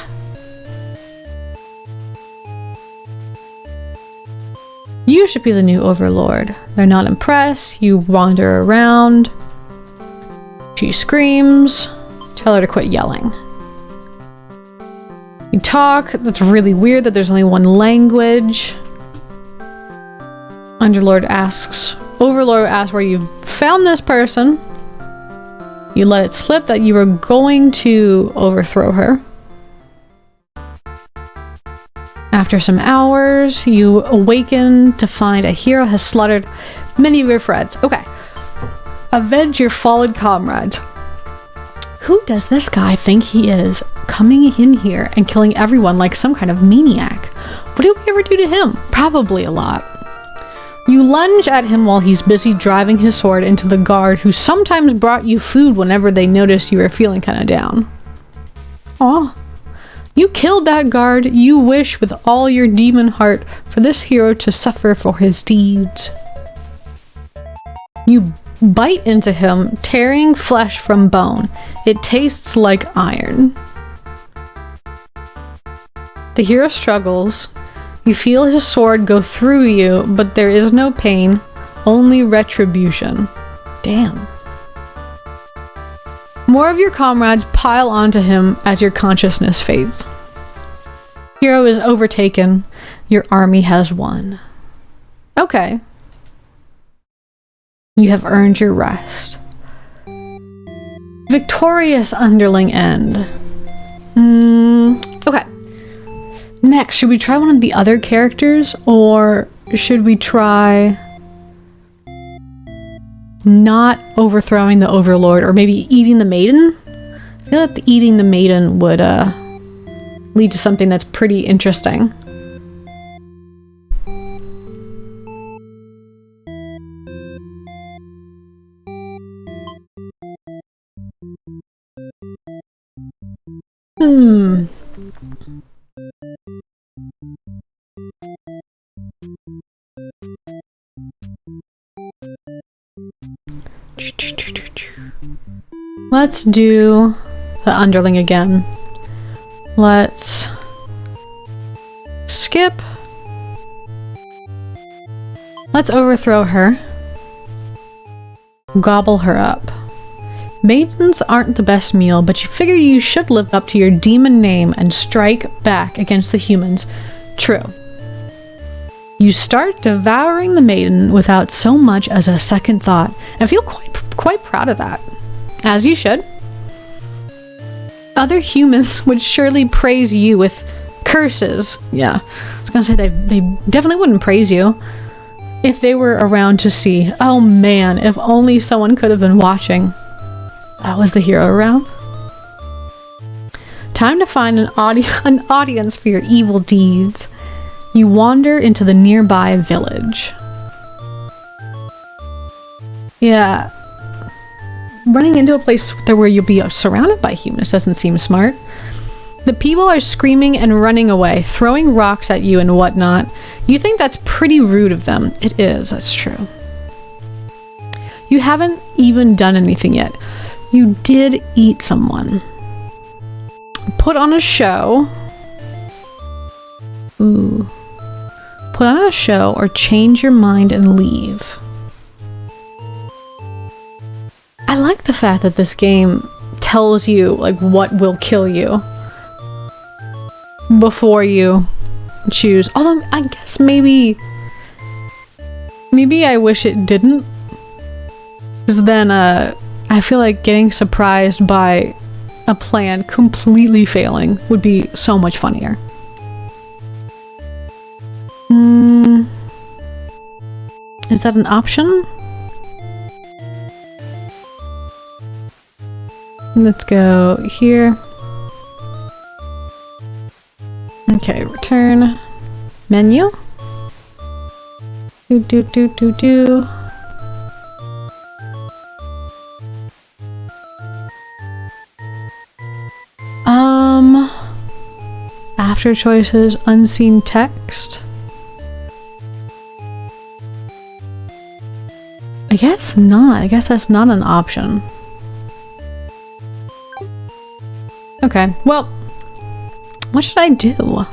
You should be the new Overlord. They're not impressed. You wander around. She screams. Tell her to quit yelling. You talk. That's really weird that there's only one language. Overlord asks where you found this person. You let it slip that you were going to overthrow her. After some hours, you awaken to find a hero has slaughtered many of your friends. Okay. Avenge your fallen comrades. Who does this guy think he is, coming in here and killing everyone like some kind of maniac? What did we ever do to him? Probably a lot. You lunge at him while he's busy driving his sword into the guard who sometimes brought you food whenever they noticed you were feeling kind of down. Aw. You killed that guard. You wish with all your demon heart for this hero to suffer for his deeds. You bite into him, tearing flesh from bone. It tastes like iron. The hero struggles. You feel his sword go through you, but there is no pain, only retribution. Damn. More of your comrades pile onto him as your consciousness fades. Hero is overtaken. Your army has won. Okay. You have earned your rest. Victorious underling end. Okay. next? Should we try one of the other characters, or should we try not overthrowing the overlord, or maybe eating the maiden? I feel like eating the maiden would lead to something that's pretty interesting. Let's do the underling again. Let's skip. Let's overthrow her. Gobble her up. Maidens aren't the best meal, but you figure you should live up to your demon name and strike back against the humans. True. You start devouring the maiden without so much as a second thought, and I feel quite proud of that. As you should. Other humans would surely praise you with curses. Yeah, I was gonna say they definitely wouldn't praise you if they were around to see. Oh man, if only someone could have been watching. Was the hero around? Time to find an audience for your evil deeds. You wander into the nearby village. Yeah. Running into a place where you'll be surrounded by humans doesn't seem smart. The people are screaming and running away, throwing rocks at you and whatnot. You think that's pretty rude of them. It is, that's true. You haven't even done anything yet. You did eat someone. Put on a show. Ooh. Put on a show or change your mind and leave. I like the fact that this game tells you like what will kill you before you choose. Although I guess maybe I wish it didn't, because then I feel like getting surprised by a plan completely failing would be so much funnier. Is that an option? Let's go here. Okay, return menu. Do. After choices, unseen text. I guess not. I guess that's not an option. Okay, well, what should I do?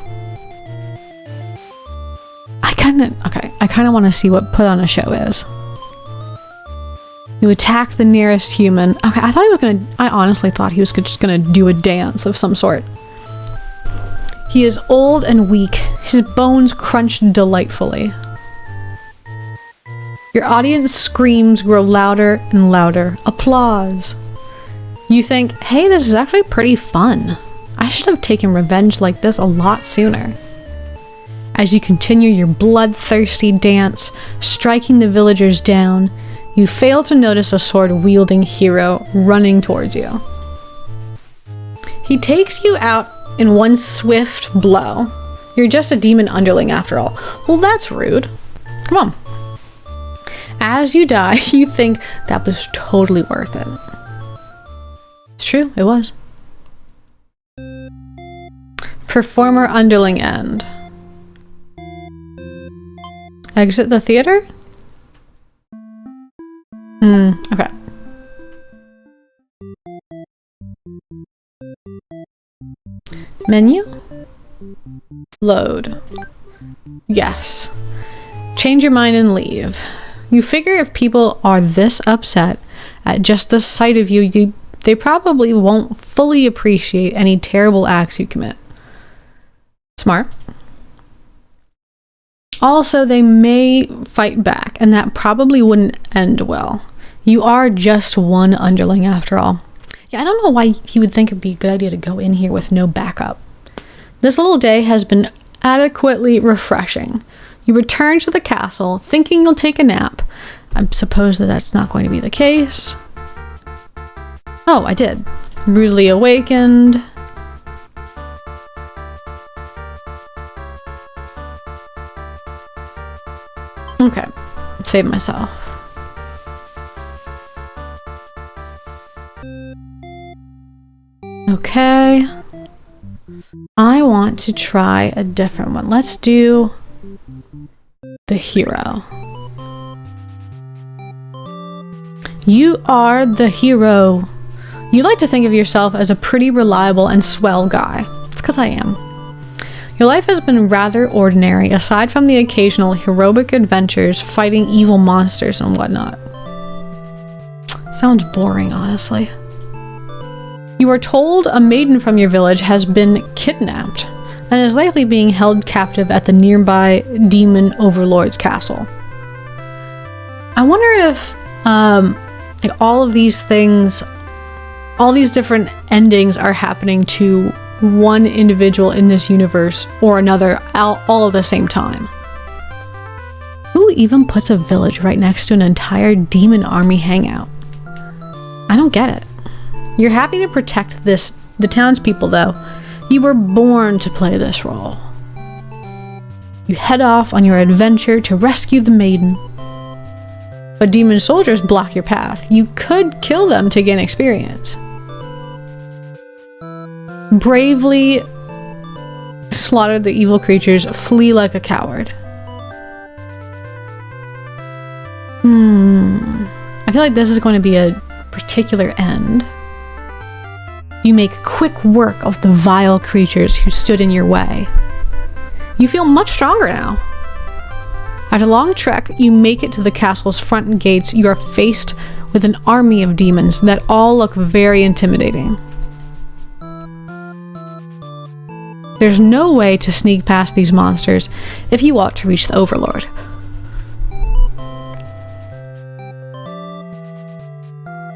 I kind of want to see what put on a show is. You attack the nearest human. Okay, I honestly thought he was just gonna do a dance of some sort. He is old and weak, his bones crunched delightfully. Your audience screams grow louder and louder. Applause. You think, hey, this is actually pretty fun. I should have taken revenge like this a lot sooner. As you continue your bloodthirsty dance, striking the villagers down, you fail to notice a sword-wielding hero running towards you. He takes you out in one swift blow. You're just a demon underling after all. Well, that's rude. Come on. As you die, you think that was totally worth it. It's true, it was. Performer underling end. Exit the theater? Okay. Menu? Load. Yes. Change your mind and leave. You figure if people are this upset at just the sight of you, they probably won't fully appreciate any terrible acts you commit. Smart. Also, they may fight back, and that probably wouldn't end well. You are just one underling after all. Yeah, I don't know why he would think it'd be a good idea to go in here with no backup. This little day has been adequately refreshing. You return to the castle, thinking you'll take a nap. I suppose that that's not going to be the case. Oh, I did. Rudely awakened. Okay, save myself. Okay. I want to try a different one. Let's do the hero. You are the hero. You like to think of yourself as a pretty reliable and swell guy. It's because I am. Your life has been rather ordinary, aside from the occasional heroic adventures fighting evil monsters and whatnot. Sounds boring, honestly. You are told a maiden from your village has been kidnapped and is likely being held captive at the nearby demon overlord's castle. I wonder if like all of these things, all these different endings are happening to one individual in this universe or another all at the same time. Who even puts a village right next to an entire demon army hangout? I don't get it. You're happy to protect the townspeople though. You were born to play this role. You head off on your adventure to rescue the maiden. But demon soldiers block your path. You could kill them to gain experience. Bravely slaughter the evil creatures, flee like a coward. I feel like this is going to be a particular end. You make quick work of the vile creatures who stood in your way. You feel much stronger now. After a long trek, you make it to the castle's front gates. You are faced with an army of demons that all look very intimidating. There's no way to sneak past these monsters if you want to reach the Overlord.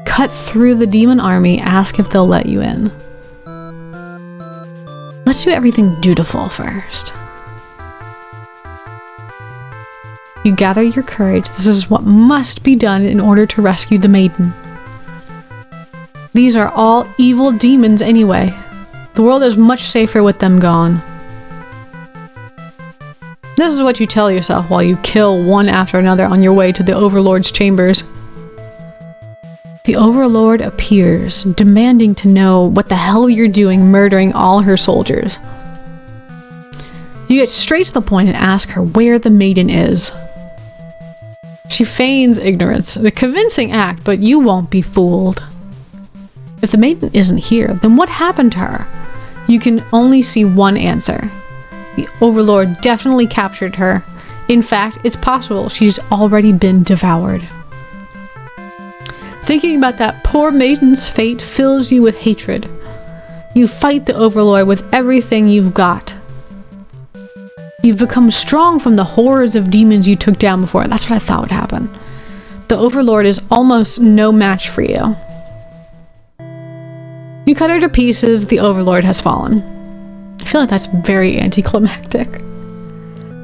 Cut through the demon army, ask if they'll let you in. Let's do everything dutiful first. You gather your courage. This is what must be done in order to rescue the maiden. These are all evil demons anyway. The world is much safer with them gone. This is what you tell yourself while you kill one after another on your way to the Overlord's chambers. The Overlord appears, demanding to know what the hell you're doing murdering all her soldiers. You get straight to the point and ask her where the maiden is. She feigns ignorance, a convincing act, but you won't be fooled. If the maiden isn't here, then what happened to her? You can only see one answer. The Overlord definitely captured her. In fact, it's possible she's already been devoured. Thinking about that poor maiden's fate fills you with hatred. You fight the Overlord with everything you've got. You've become strong from the hordes of demons you took down before. That's what I thought would happen. The Overlord is almost no match for you. You cut her to pieces, the Overlord has fallen. I feel like that's very anticlimactic.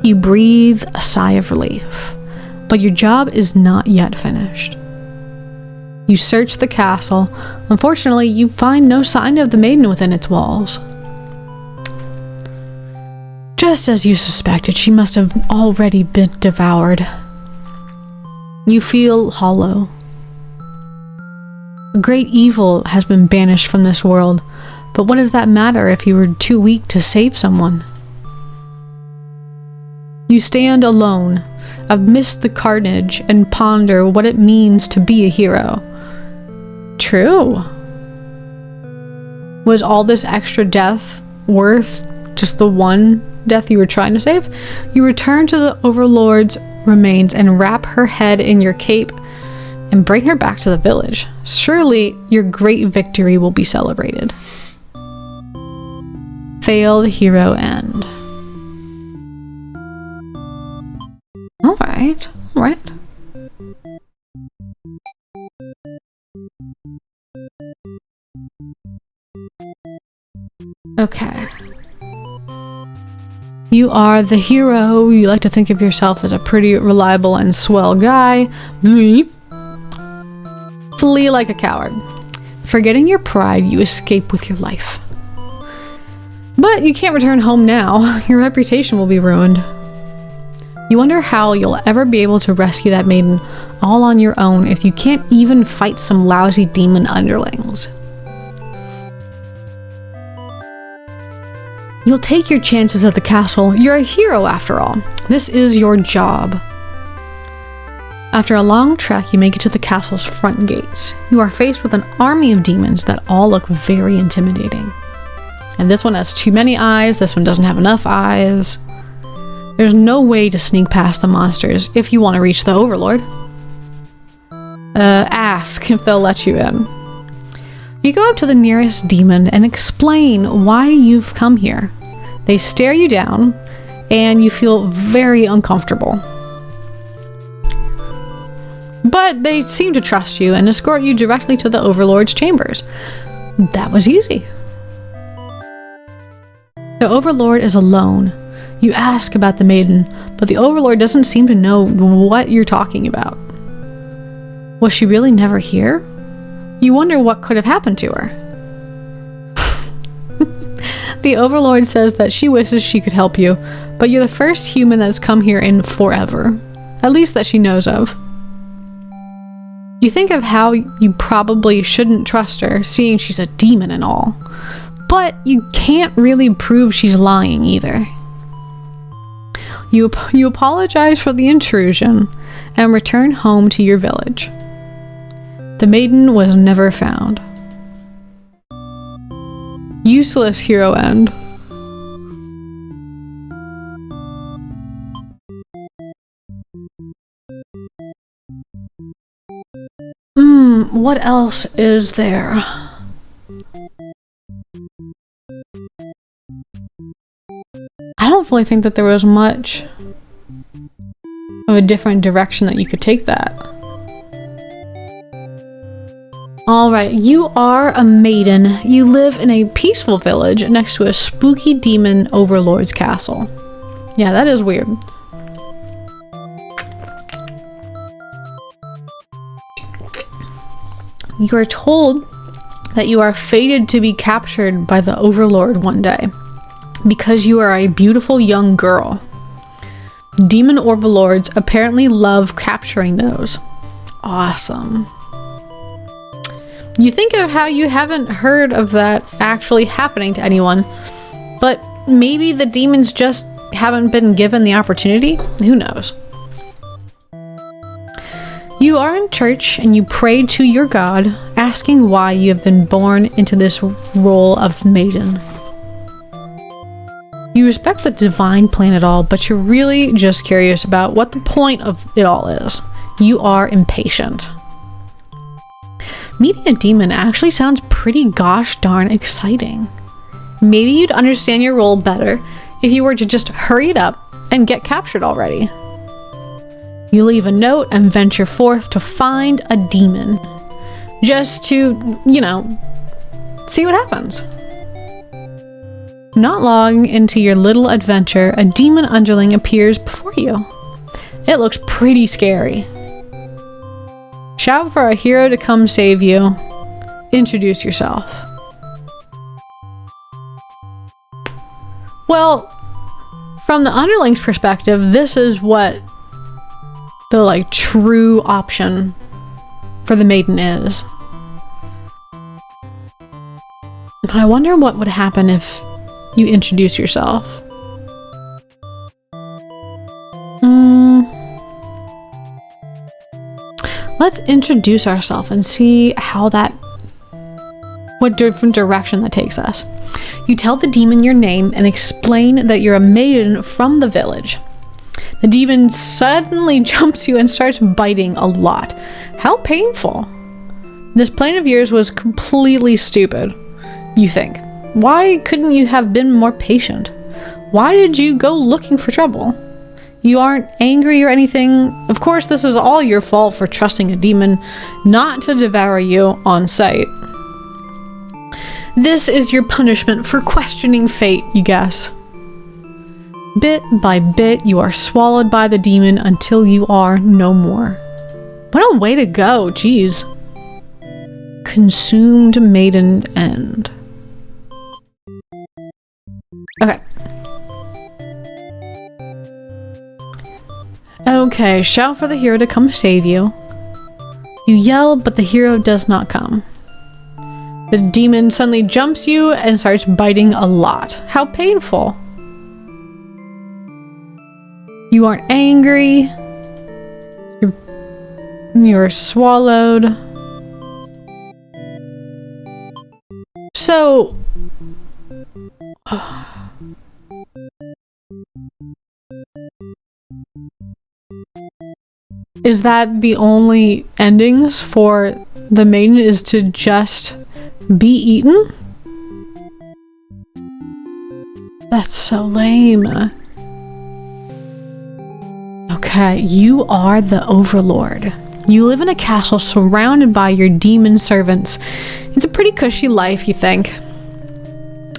You breathe a sigh of relief, but your job is not yet finished. You search the castle. Unfortunately, you find no sign of the maiden within its walls. Just as you suspected, she must have already been devoured. You feel hollow. A great evil has been banished from this world, but what does that matter if you were too weak to save someone? You stand alone, amidst the carnage, and ponder what it means to be a hero. True. Was all this extra death worth just the one death you were trying to save? You return to the Overlord's remains and wrap her head in your cape and bring her back to the village. Surely your great victory will be celebrated. Failed hero end. Alright, alright. Okay. You are the hero. You like to think of yourself as a pretty reliable and swell guy. Bleep. Flee like a coward. Forgetting your pride, you escape with your life. But you can't return home now. Your reputation will be ruined. You wonder how you'll ever be able to rescue that maiden all on your own if you can't even fight some lousy demon underlings. You'll take your chances at the castle. You're a hero after all. This is your job. After a long trek, you make it to the castle's front gates. You are faced with an army of demons that all look very intimidating. And this one has too many eyes, this one doesn't have enough eyes. There's no way to sneak past the monsters if you want to reach the Overlord. Ask if they'll let you in. You go up to the nearest demon and explain why you've come here. They stare you down, and you feel very uncomfortable. But they seem to trust you and escort you directly to the Overlord's chambers. That was easy. The Overlord is alone. You ask about the maiden, but the Overlord doesn't seem to know what you're talking about. Was she really never here? You wonder what could have happened to her. The Overlord says that she wishes she could help you, but you're the first human that's come here in forever. At least that she knows of. You think of how you probably shouldn't trust her, seeing she's a demon and all. But you can't really prove she's lying either. You apologize for the intrusion and return home to your village. The maiden was never found. Useless hero end. What else is there? I don't really think that there was much of a different direction that you could take that. Alright, you are a maiden. You live in a peaceful village next to a spooky demon overlord's castle. Yeah, that is weird. You are told that you are fated to be captured by the Overlord one day because you are a beautiful young girl. Demon overlords apparently love capturing those. Awesome. You think of how you haven't heard of that actually happening to anyone, but maybe the demons just haven't been given the opportunity? Who knows? You are in church and you pray to your God, asking why you have been born into this role of maiden. You respect the divine plan at all, but you're really just curious about what the point of it all is. You are impatient. Meeting a demon actually sounds pretty gosh darn exciting. Maybe you'd understand your role better if you were to just hurry it up and get captured already. You leave a note and venture forth to find a demon. Just to, you know, see what happens. Not long into your little adventure, a demon underling appears before you. It looks pretty scary. Shout for a hero to come save you. Introduce yourself. Well, from the underling's perspective, this is what the true option for the maiden is. But I wonder what would happen if you introduce yourself. Let's introduce ourselves and see what different direction that takes us. You tell the demon your name and explain that you're a maiden from the village. The demon suddenly jumps you and starts biting a lot. How painful. This plan of yours was completely stupid, you think. Why couldn't you have been more patient? Why did you go looking for trouble? You aren't angry or anything. Of course, this is all your fault for trusting a demon not to devour you on sight. This is your punishment for questioning fate, you guess. Bit by bit, you are swallowed by the demon until you are no more. What a way to go, jeez. Consumed maiden end. Okay. Okay, shout for the hero to come save you. You yell, but the hero does not come. The demon suddenly jumps you and starts biting a lot. How painful. You aren't angry. You're swallowed. So... is that the only endings for the maiden, is to just be eaten? That's so lame. Okay, you are the overlord. You live in a castle surrounded by your demon servants. It's a pretty cushy life, you think.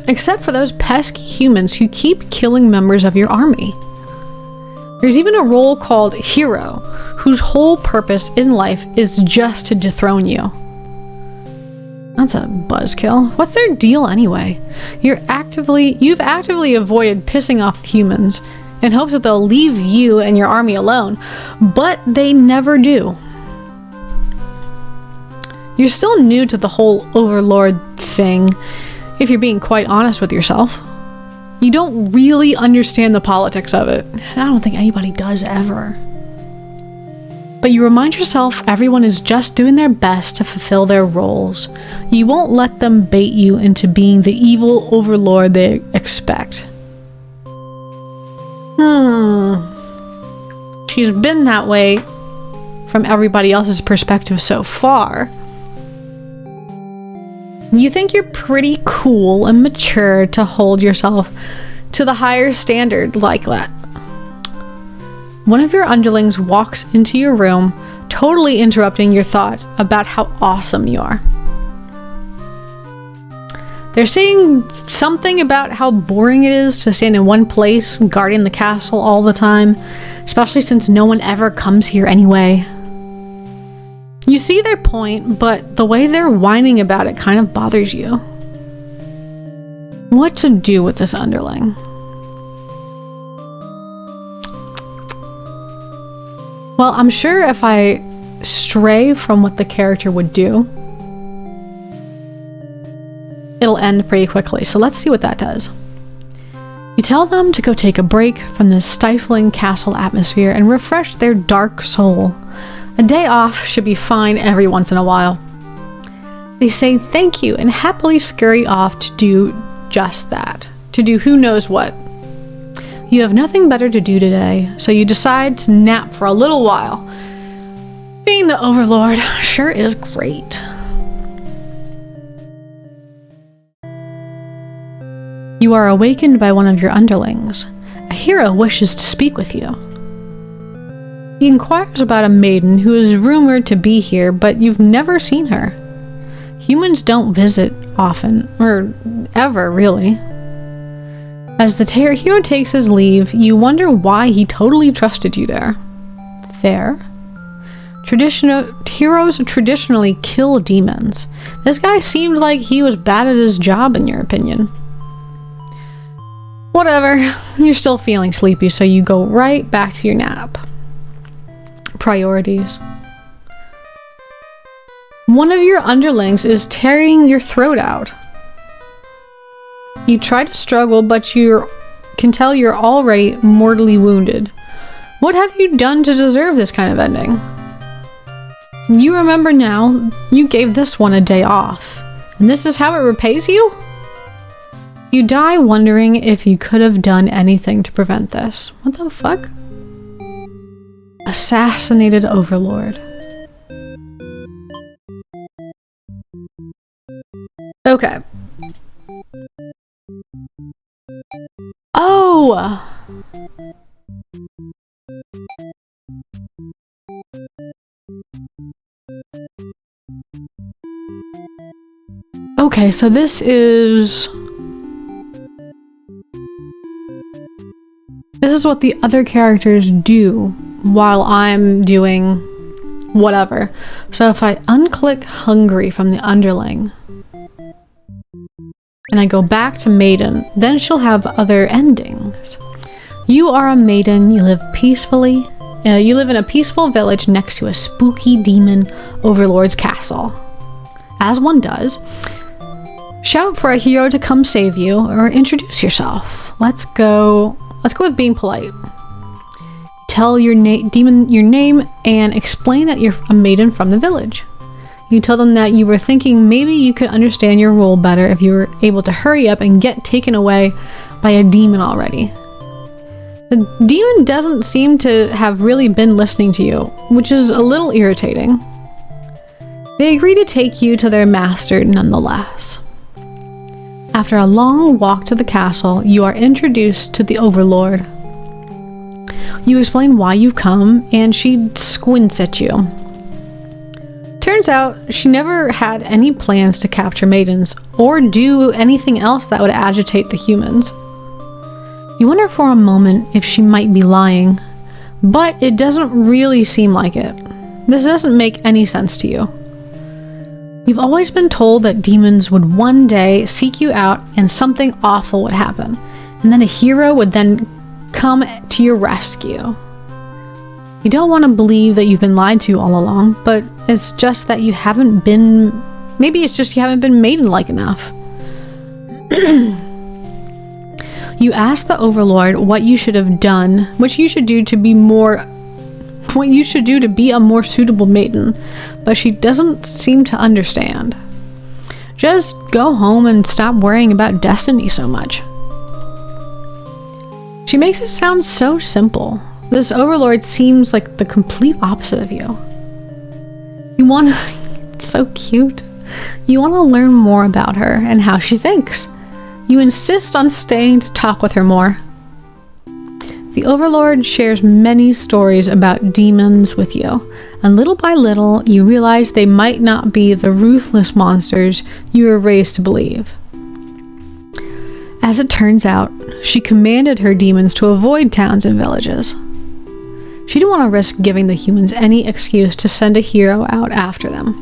Except for those pesky humans who keep killing members of your army. There's even a role called hero, whose whole purpose in life is just to dethrone you. That's a buzzkill. What's their deal anyway? You've actively avoided pissing off humans in hopes that they'll leave you and your army alone, but they never do. You're still new to the whole overlord thing, if you're being quite honest with yourself. You don't really understand the politics of it. I don't think anybody does ever. But you remind yourself everyone is just doing their best to fulfill their roles. You won't let them bait you into being the evil overlord they expect. She's been that way from everybody else's perspective so far. You think you're pretty cool and mature to hold yourself to the higher standard like that. One of your underlings walks into your room, totally interrupting your thoughts about how awesome you are. They're saying something about how boring it is to stand in one place guarding the castle all the time, especially since no one ever comes here anyway. You see their point, but the way they're whining about it kind of bothers you. What to do with this underling? Well, I'm sure if I stray from what the character would do, it'll end pretty quickly. So let's see what that does. You tell them to go take a break from this stifling castle atmosphere and refresh their dark soul. A day off should be fine every once in a while. They say thank you and happily scurry off to do just that. To do who knows what. You have nothing better to do today, so you decide to nap for a little while. Being the overlord sure is great. You are awakened by one of your underlings. A hero wishes to speak with you. He inquires about a maiden who is rumored to be here, but you've never seen her. Humans don't visit often, or ever really. As the hero takes his leave, you wonder why he totally trusted you there. Fair. Heroes traditionally kill demons. This guy seemed like he was bad at his job in your opinion. Whatever, you're still feeling sleepy, so you go right back to your nap. Priorities. One of your underlings is tearing your throat out. You try to struggle, but you can tell you're already mortally wounded. What have you done to deserve this kind of ending? You remember now, you gave this one a day off, and this is how it repays you? You die wondering if you could have done anything to prevent this. What the fuck? Assassinated overlord. Okay. Oh! Okay, so this is... This is what the other characters do while I'm doing whatever. So if I unclick hungry from the underling and I go back to maiden, then she'll have other endings. You are a maiden, you live peacefully. You live in a peaceful village next to a spooky demon overlord's castle. As one does, shout for a hero to come save you or introduce yourself. Let's go with being polite. Tell your demon your name and explain that you're a maiden from the village. You tell them that you were thinking maybe you could understand your role better if you were able to hurry up and get taken away by a demon already. The demon doesn't seem to have really been listening to you, which is a little irritating. They agree to take you to their master nonetheless. After a long walk to the castle, you are introduced to the overlord. You explain why you've come, and she squints at you. Turns out, she never had any plans to capture maidens, or do anything else that would agitate the humans. You wonder for a moment if she might be lying, but it doesn't really seem like it. This doesn't make any sense to you. You've always been told that demons would one day seek you out and something awful would happen, and then a hero would then come to your rescue. You don't want to believe that you've been lied to all along, but it's just that you haven't been... Maybe it's just you haven't been maiden-like enough. You ask the overlord what you should have done, what you should do to be a more suitable maiden, but she doesn't seem to understand. Just go home and stop worrying about destiny so much. She makes it sound so simple. This overlord seems like the complete opposite of you. It's so cute. You want to learn more about her and how she thinks. You insist on staying to talk with her more. The overlord shares many stories about demons with you, and little by little you realize they might not be the ruthless monsters you were raised to believe. As it turns out, she commanded her demons to avoid towns and villages. She didn't want to risk giving the humans any excuse to send a hero out after them.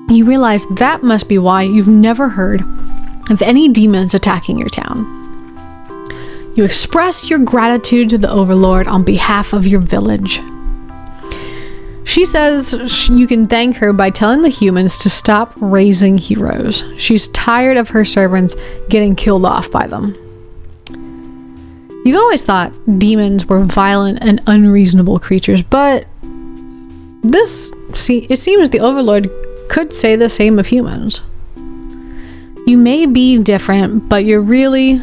You realize that must be why you've never heard of any demons attacking your town. You express your gratitude to the overlord on behalf of your village. She says you can thank her by telling the humans to stop raising heroes. She's tired of her servants getting killed off by them. You've always thought demons were violent and unreasonable creatures, but it seems the overlord could say the same of humans. You may be different, but really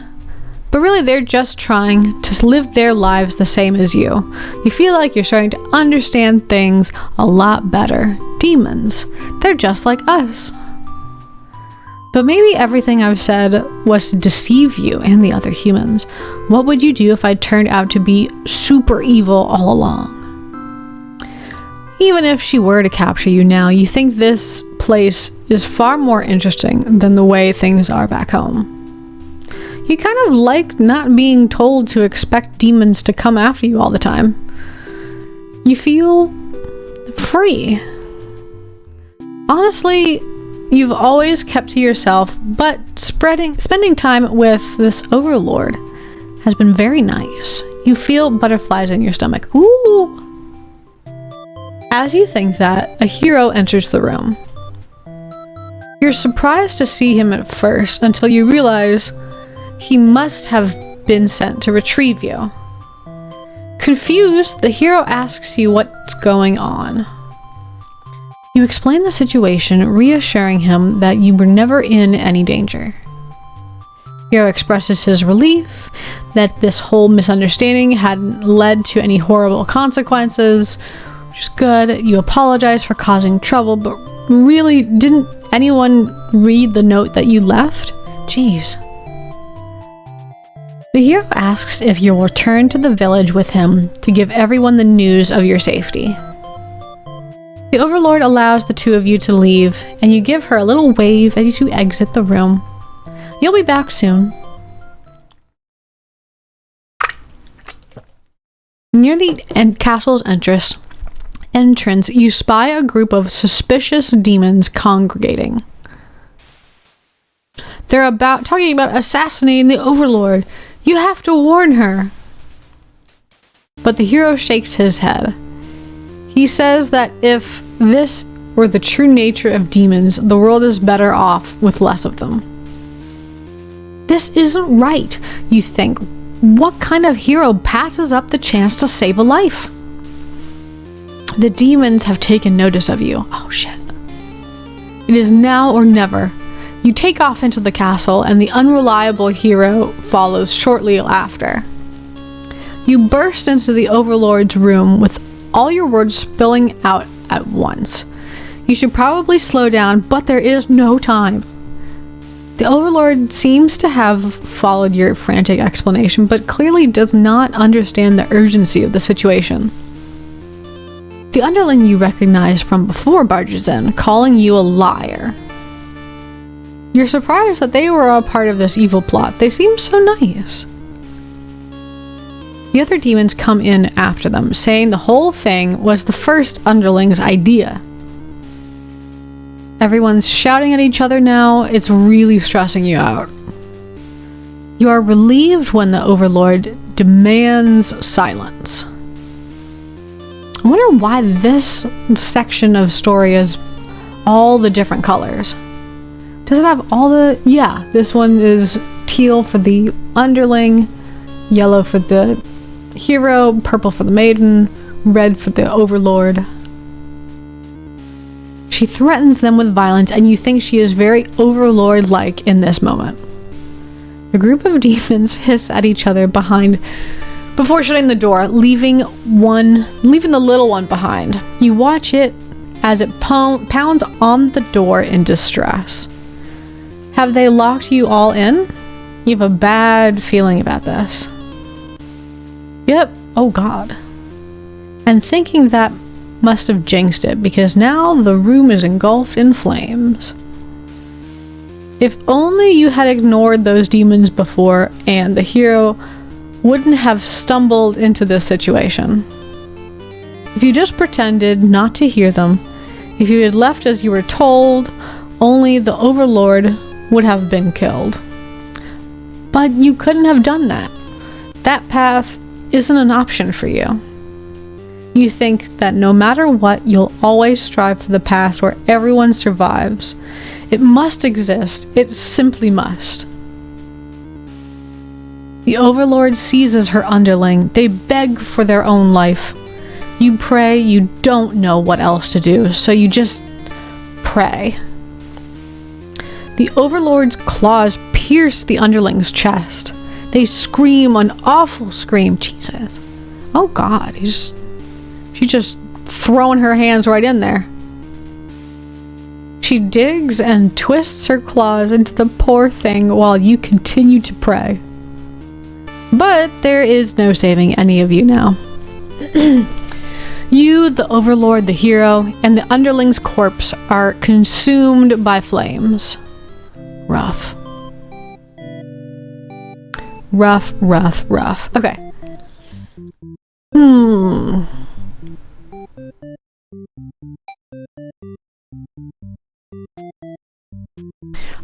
they're just trying to live their lives the same as you. You feel like you're starting to understand things a lot better. Demons, they're just like us. But maybe everything I've said was to deceive you and the other humans. What would you do if I turned out to be super evil all along? Even if she were to capture you now, you think this place is far more interesting than the way things are back home. You kind of like not being told to expect demons to come after you all the time. You feel free. Honestly, you've always kept to yourself, but spending time with this overlord has been very nice. You feel butterflies in your stomach. Ooh! As you think that, a hero enters the room. You're surprised to see him at first until you realize he must have been sent to retrieve you. Confused, the hero asks you what's going on. You explain the situation, reassuring him that you were never in any danger. Hero expresses his relief that this whole misunderstanding hadn't led to any horrible consequences, which is good. You apologize for causing trouble, but really, didn't anyone read the note that you left? Jeez. The hero asks if you'll return to the village with him to give everyone the news of your safety. The overlord allows the two of you to leave, and you give her a little wave as you exit the room. You'll be back soon. Near the castle's entrance, you spy a group of suspicious demons congregating. They're talking about assassinating the Overlord. You have to warn her. But the hero shakes his head. He says that if this were the true nature of demons, the world is better off with less of them. This isn't right, you think. What kind of hero passes up the chance to save a life? The demons have taken notice of you. Oh shit. It is now or never. You take off into the castle, and the unreliable hero follows shortly after. You burst into the Overlord's room with all your words spilling out at once. You should probably slow down, but there is no time. The Overlord seems to have followed your frantic explanation, but clearly does not understand the urgency of the situation. The underling you recognize from before barges in, calling you a liar. You're surprised that they were a part of this evil plot. They seem so nice. The other demons come in after them, saying the whole thing was the first underling's idea. Everyone's shouting at each other now. It's really stressing you out. You are relieved when the Overlord demands silence. I wonder why this section of story is all the different colors. Does it have all the... Yeah, this one is teal for the underling, yellow for the hero, purple for the maiden, red for the Overlord. She threatens them with violence, and you think she is very Overlord-like in this moment. A group of demons hiss at each other before shutting the door, leaving the little one behind. You watch it as it pounds on the door in distress. Have they locked you all in? You have a bad feeling about this. Yep. Oh god. And thinking that must have jinxed it, because now the room is engulfed in flames. If only you had ignored those demons before, and the hero wouldn't have stumbled into this situation. If you just pretended not to hear them, if you had left as you were told, only the Overlord would have been killed. But you couldn't have done that. That path isn't an option for you. You think that no matter what, you'll always strive for the path where everyone survives. It must exist. It simply must. The Overlord seizes her underling. They beg for their own life. You pray. You don't know what else to do, so you just pray. The Overlord's claws pierce the underling's chest. They scream an awful scream. Jesus. Oh god, she's just throwing her hands right in there. She digs and twists her claws into the poor thing while you continue to pray. But there is no saving any of you now. You, the Overlord, the hero, and the underling's corpse are consumed by flames. Rough. Rough, rough, rough. Okay.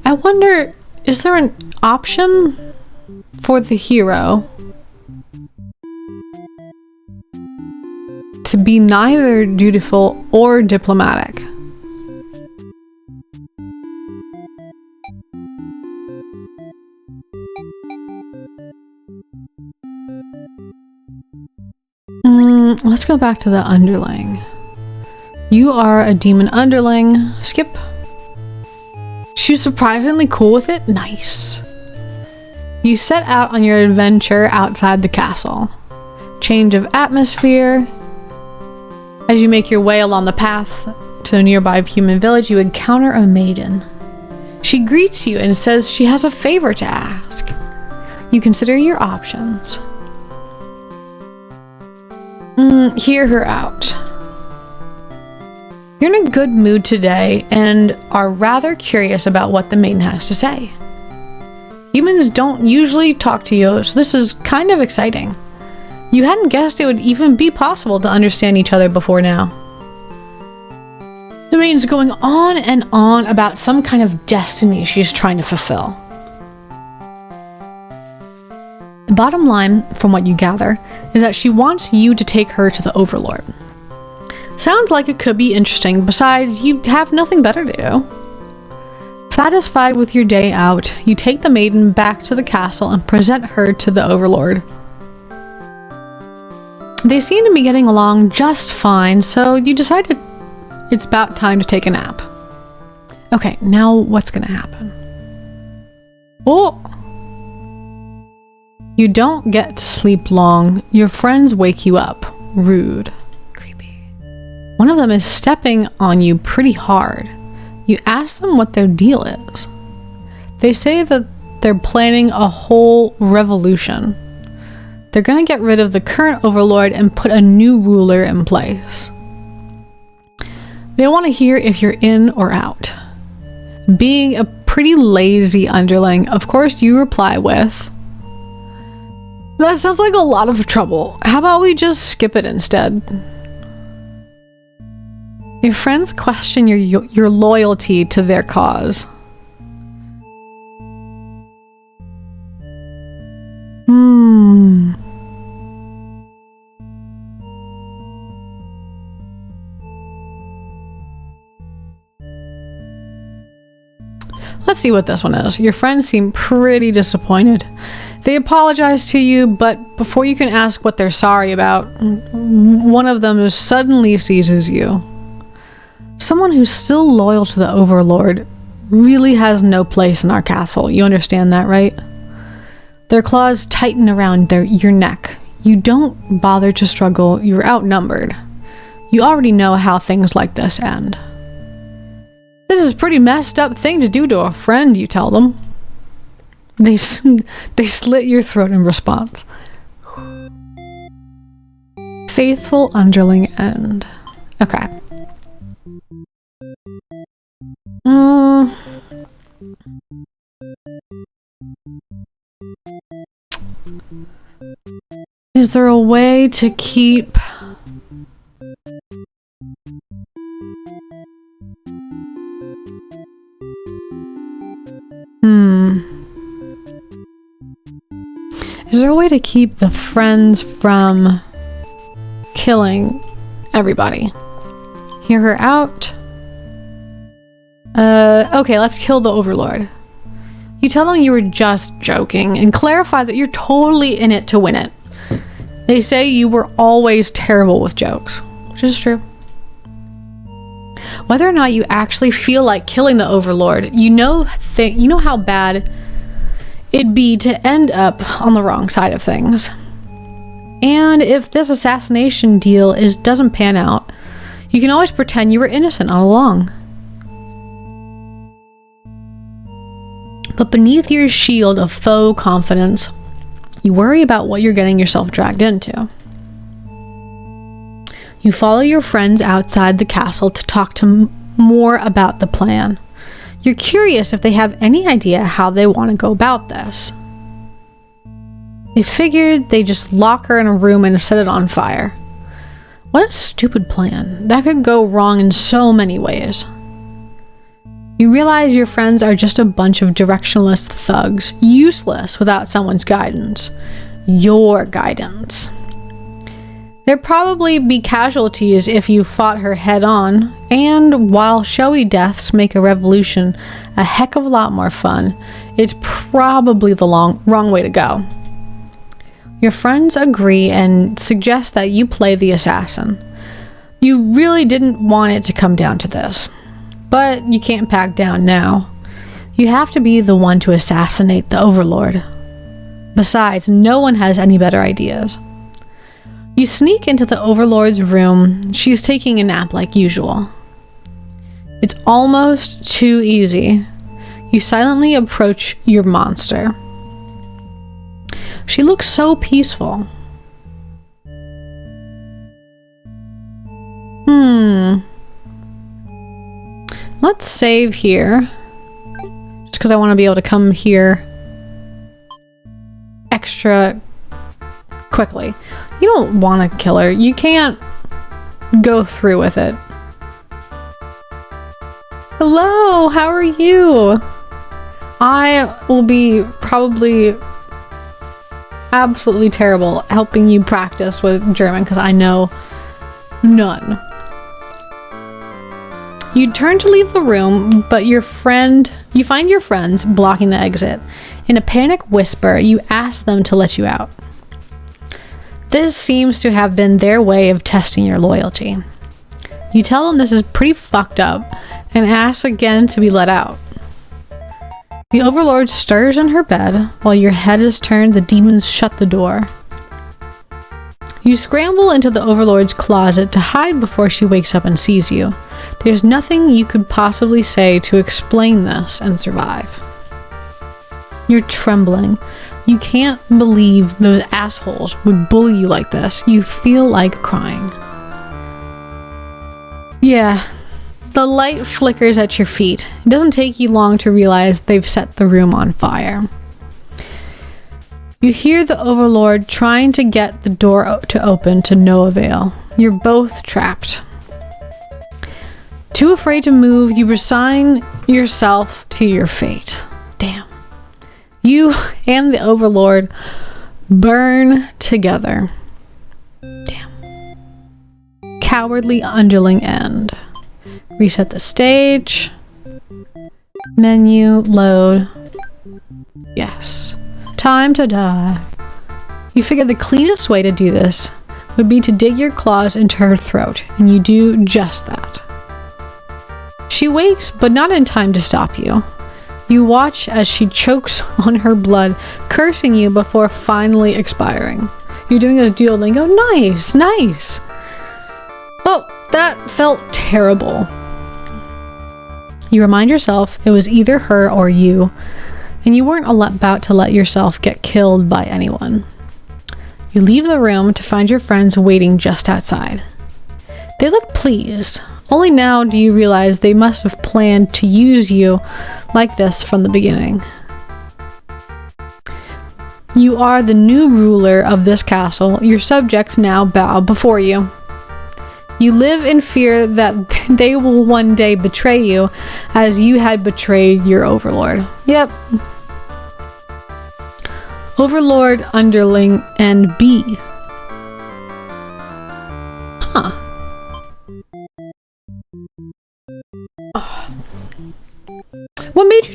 I wonder, is there an option for the hero to be neither dutiful or diplomatic? Let's go back to the underling. You are a demon underling. Skip. She's surprisingly cool with it. Nice. You set out on your adventure outside the castle. Change of atmosphere. As you make your way along the path to a nearby human village, you encounter a maiden. She greets you and says she has a favor to ask. You consider your options. Hear her out. You're in a good mood today and are rather curious about what the maiden has to say. Humans don't usually talk to you, so this is kind of exciting. You hadn't guessed it would even be possible to understand each other before now. The maiden's going on and on about some kind of destiny she's trying to fulfill. The bottom line, from what you gather, is that she wants you to take her to the Overlord. Sounds like it could be interesting, besides you have nothing better to do. Satisfied with your day out, you take the maiden back to the castle and present her to the Overlord. They seem to be getting along just fine, so you decided it's about time to take a nap. Okay, now what's gonna happen? Oh! You don't get to sleep long. Your friends wake you up. Rude. Creepy. One of them is stepping on you pretty hard. You ask them what their deal is. They say that they're planning a whole revolution. They're gonna get rid of the current overlord and put a new ruler in place. They want to hear if you're in or out. Being a pretty lazy underling, of course you reply with, "That sounds like a lot of trouble. How about we just skip it instead?" Your friends question your loyalty to their cause. Let's see what this one is. Your friends seem pretty disappointed. They apologize to you, but before you can ask what they're sorry about, one of them suddenly seizes you. Someone who's still loyal to the Overlord really has no place in our castle. You understand that, right? Their claws tighten around your neck. You don't bother to struggle. You're outnumbered. You already know how things like this end. "This is a pretty messed up thing to do to a friend," you tell them. They slit your throat in response. Faithful underling end. Okay. Is there a way to keep... Is there a way to keep the friends from killing everybody? Hear her out. Okay, let's kill the Overlord. You tell them you were just joking and clarify that you're totally in it to win it. They say you were always terrible with jokes, which is true. Whether or not you actually feel like killing the Overlord, you know how bad it'd be to end up on the wrong side of things. And if this assassination deal doesn't pan out, you can always pretend you were innocent all along. But beneath your shield of faux confidence, you worry about what you're getting yourself dragged into. You follow your friends outside the castle to talk to more about the plan. You're curious if they have any idea how they want to go about this. They figured they just lock her in a room and set it on fire. What a stupid plan. That could go wrong in so many ways. You realize your friends are just a bunch of directionless thugs, useless without someone's guidance. Your guidance. There'd probably be casualties if you fought her head on, and while showy deaths make a revolution a heck of a lot more fun, it's probably the wrong way to go. Your friends agree and suggest that you play the assassin. You really didn't want it to come down to this, but you can't back down now. You have to be the one to assassinate the Overlord. Besides, no one has any better ideas. You sneak into the Overlord's room. She's taking a nap like usual. It's almost too easy. You silently approach your monster. She looks so peaceful. Let's save here. Just because I want to be able to come here extra quickly. You don't want to kill her. You can't go through with it. Hello, how are you? I will be probably absolutely terrible helping you practice with German because I know none. You turn to leave the room, but you find your friends blocking the exit. In a panic whisper, you ask them to let you out. This seems to have been their way of testing your loyalty. You tell them this is pretty fucked up and ask again to be let out. The Overlord stirs in her bed. While your head is turned, the demons shut the door. You scramble into the Overlord's closet to hide before she wakes up and sees you. There's nothing you could possibly say to explain this and survive. You're trembling. You can't believe those assholes would bully you like this. You feel like crying. Yeah. The light flickers at your feet. It doesn't take you long to realize they've set the room on fire. You hear the Overlord trying to get the door to open to no avail. You're both trapped. Too afraid to move, you resign yourself to your fate. Damn. You and the Overlord burn together. Damn. Cowardly underling end. Reset the stage. Menu, load. Yes. Time to die. You figure the cleanest way to do this would be to dig your claws into her throat, and you do just that. She wakes, but not in time to stop you. You watch as she chokes on her blood, cursing you before finally expiring. You're doing a Duolingo? Nice, nice. Well, that felt terrible. You remind yourself it was either her or you, and you weren't about to let yourself get killed by anyone. You leave the room to find your friends waiting just outside. They look pleased. Only now do you realize they must have planned to use you like this from the beginning. You are the new ruler of this castle. Your subjects now bow before you. You live in fear that they will one day betray you as you had betrayed your Overlord. Yep. Overlord, underling, and B. Huh. What made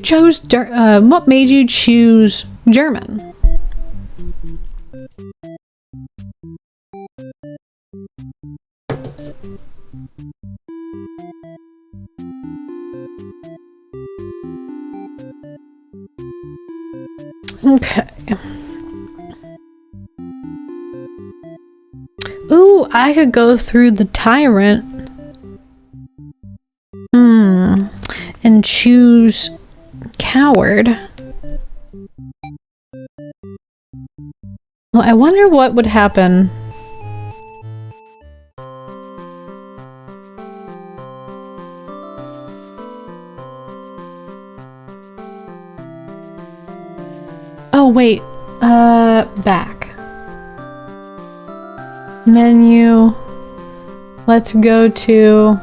you choose German? Okay. Ooh, I could go through the tyrant. And choose coward. Well, I wonder what would happen. Oh, wait. Back. Menu. Let's go to...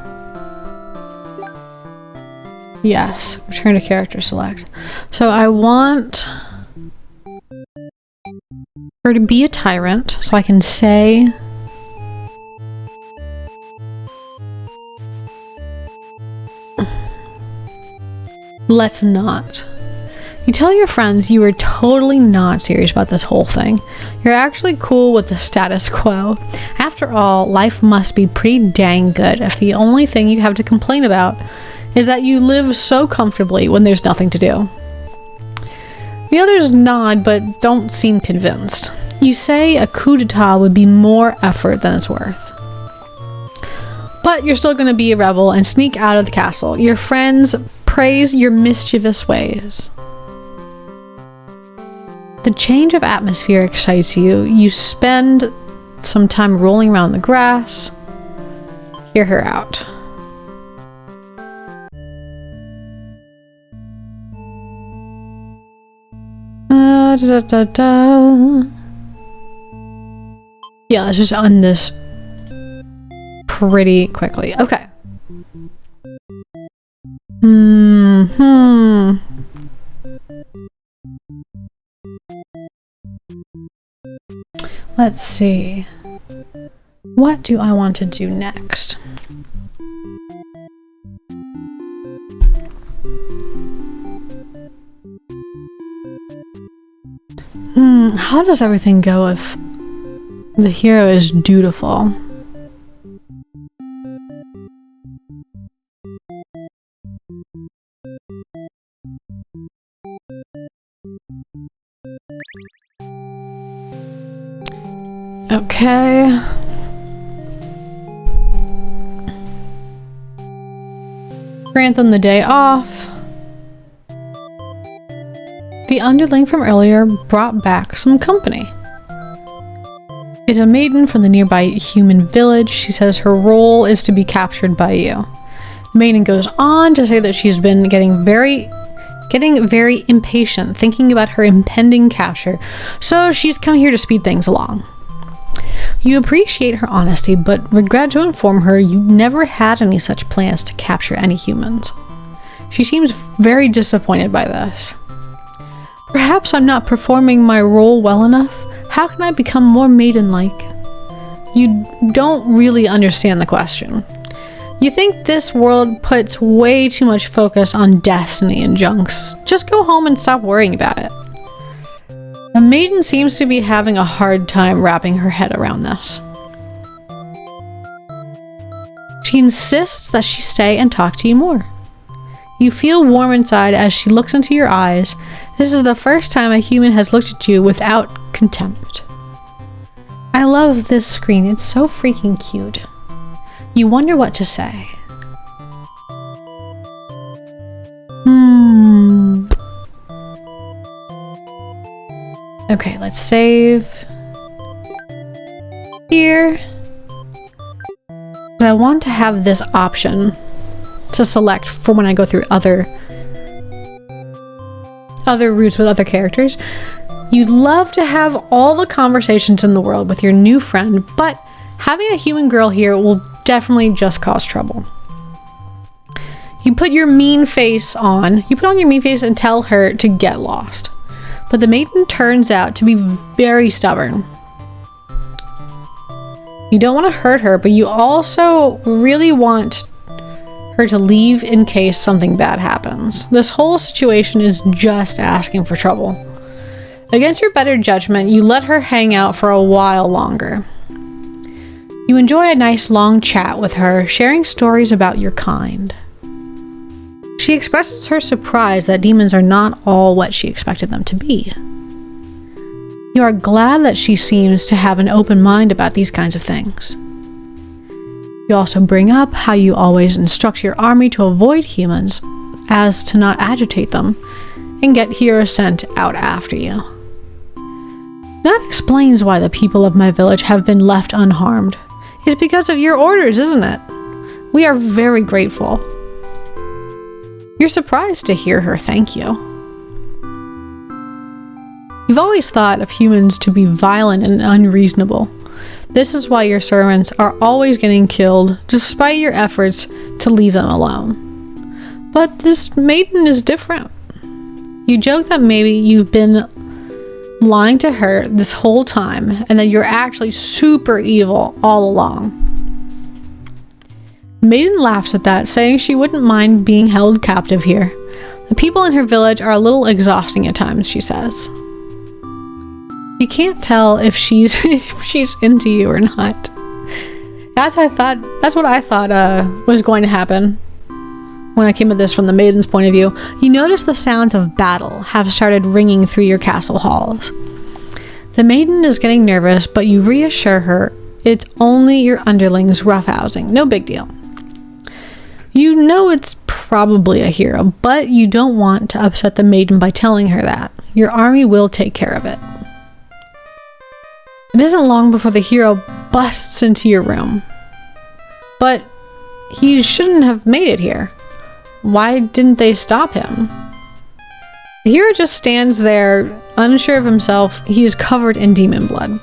Yes, return to character select. So I want her to be a tyrant, so I can say... Let's not. You tell your friends you are totally not serious about this whole thing. You're actually cool with the status quo. After all, life must be pretty dang good if the only thing you have to complain about is that you live so comfortably when there's nothing to do. The others nod but don't seem convinced. You say a coup d'etat would be more effort than it's worth. But you're still going to be a rebel and sneak out of the castle. Your friends praise your mischievous ways. The change of atmosphere excites you. You spend some time rolling around the grass. Hear her out. Yeah, let's just end this pretty quickly. Okay. Let's see. What do I want to do next? How does everything go if the hero is dutiful? Okay. Grant them the day off. The underling from earlier brought back some company. It's a maiden from the nearby human village. She says her role is to be captured by you. The maiden goes on to say that she's been getting very impatient, thinking about her impending capture, so she's come here to speed things along. You appreciate her honesty, but regret to inform her you never had any such plans to capture any humans. She seems very disappointed by this. Perhaps I'm not performing my role well enough? How can I become more maiden-like? You don't really understand the question. You think this world puts way too much focus on destiny and junks. Just go home and stop worrying about it. The maiden seems to be having a hard time wrapping her head around this. She insists that she stay and talk to you more. You feel warm inside as she looks into your eyes. This is the first time a human has looked at you without contempt. I love this screen. It's so freaking cute. You wonder what to say. Okay, let's save here. I want to have this option to select for when I go through other routes with other characters. You'd love to have all the conversations in the world with your new friend, but having a human girl here will definitely just cause trouble. You put on your mean face and tell her to get lost. But the maiden turns out to be very stubborn. You don't want to hurt her, but you also really want her to leave in case something bad happens. This whole situation is just asking for trouble. Against your better judgment, you let her hang out for a while longer. You enjoy a nice long chat with her, sharing stories about your kind. She expresses her surprise that demons are not all what she expected them to be. You are glad that she seems to have an open mind about these kinds of things. You also bring up how you always instruct your army to avoid humans as to not agitate them and get heroes sent out after you. That explains why the people of my village have been left unharmed. It's because of your orders, isn't it? We are very grateful. You're surprised to hear her thank you. You've always thought of humans to be violent and unreasonable. This is why your servants are always getting killed, despite your efforts to leave them alone. But this maiden is different. You joke that maybe you've been lying to her this whole time, and that you're actually super evil all along. Maiden laughs at that, saying she wouldn't mind being held captive here. The people in her village are a little exhausting at times, she says. You can't tell if she's into you or not. That's what I thought was going to happen when I came at this from the maiden's point of view. You notice the sounds of battle have started ringing through your castle halls. The maiden is getting nervous, but you reassure her it's only your underlings roughhousing, no big deal. You know it's probably a hero, but you don't want to upset the maiden by telling her that. Your army will take care of it. It isn't long before the hero busts into your room. But he shouldn't have made it here. Why didn't they stop him? The hero just stands there, unsure of himself. He is covered in demon blood.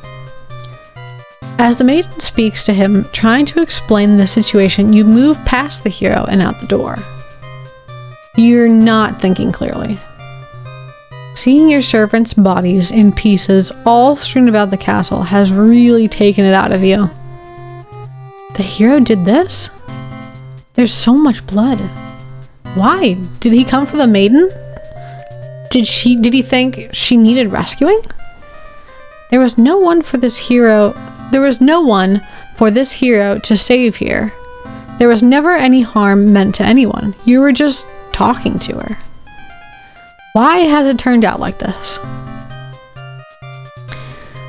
As the maiden speaks to him, trying to explain the situation, you move past the hero and out the door. You're not thinking clearly. Seeing your servants' bodies in pieces all strewn about the castle has really taken it out of you. The hero did this? There's so much blood. Why? Did he come for the maiden? Did he think she needed rescuing? There was no one for this hero to save here. There was never any harm meant to anyone. You were just talking to her. Why has it turned out like this?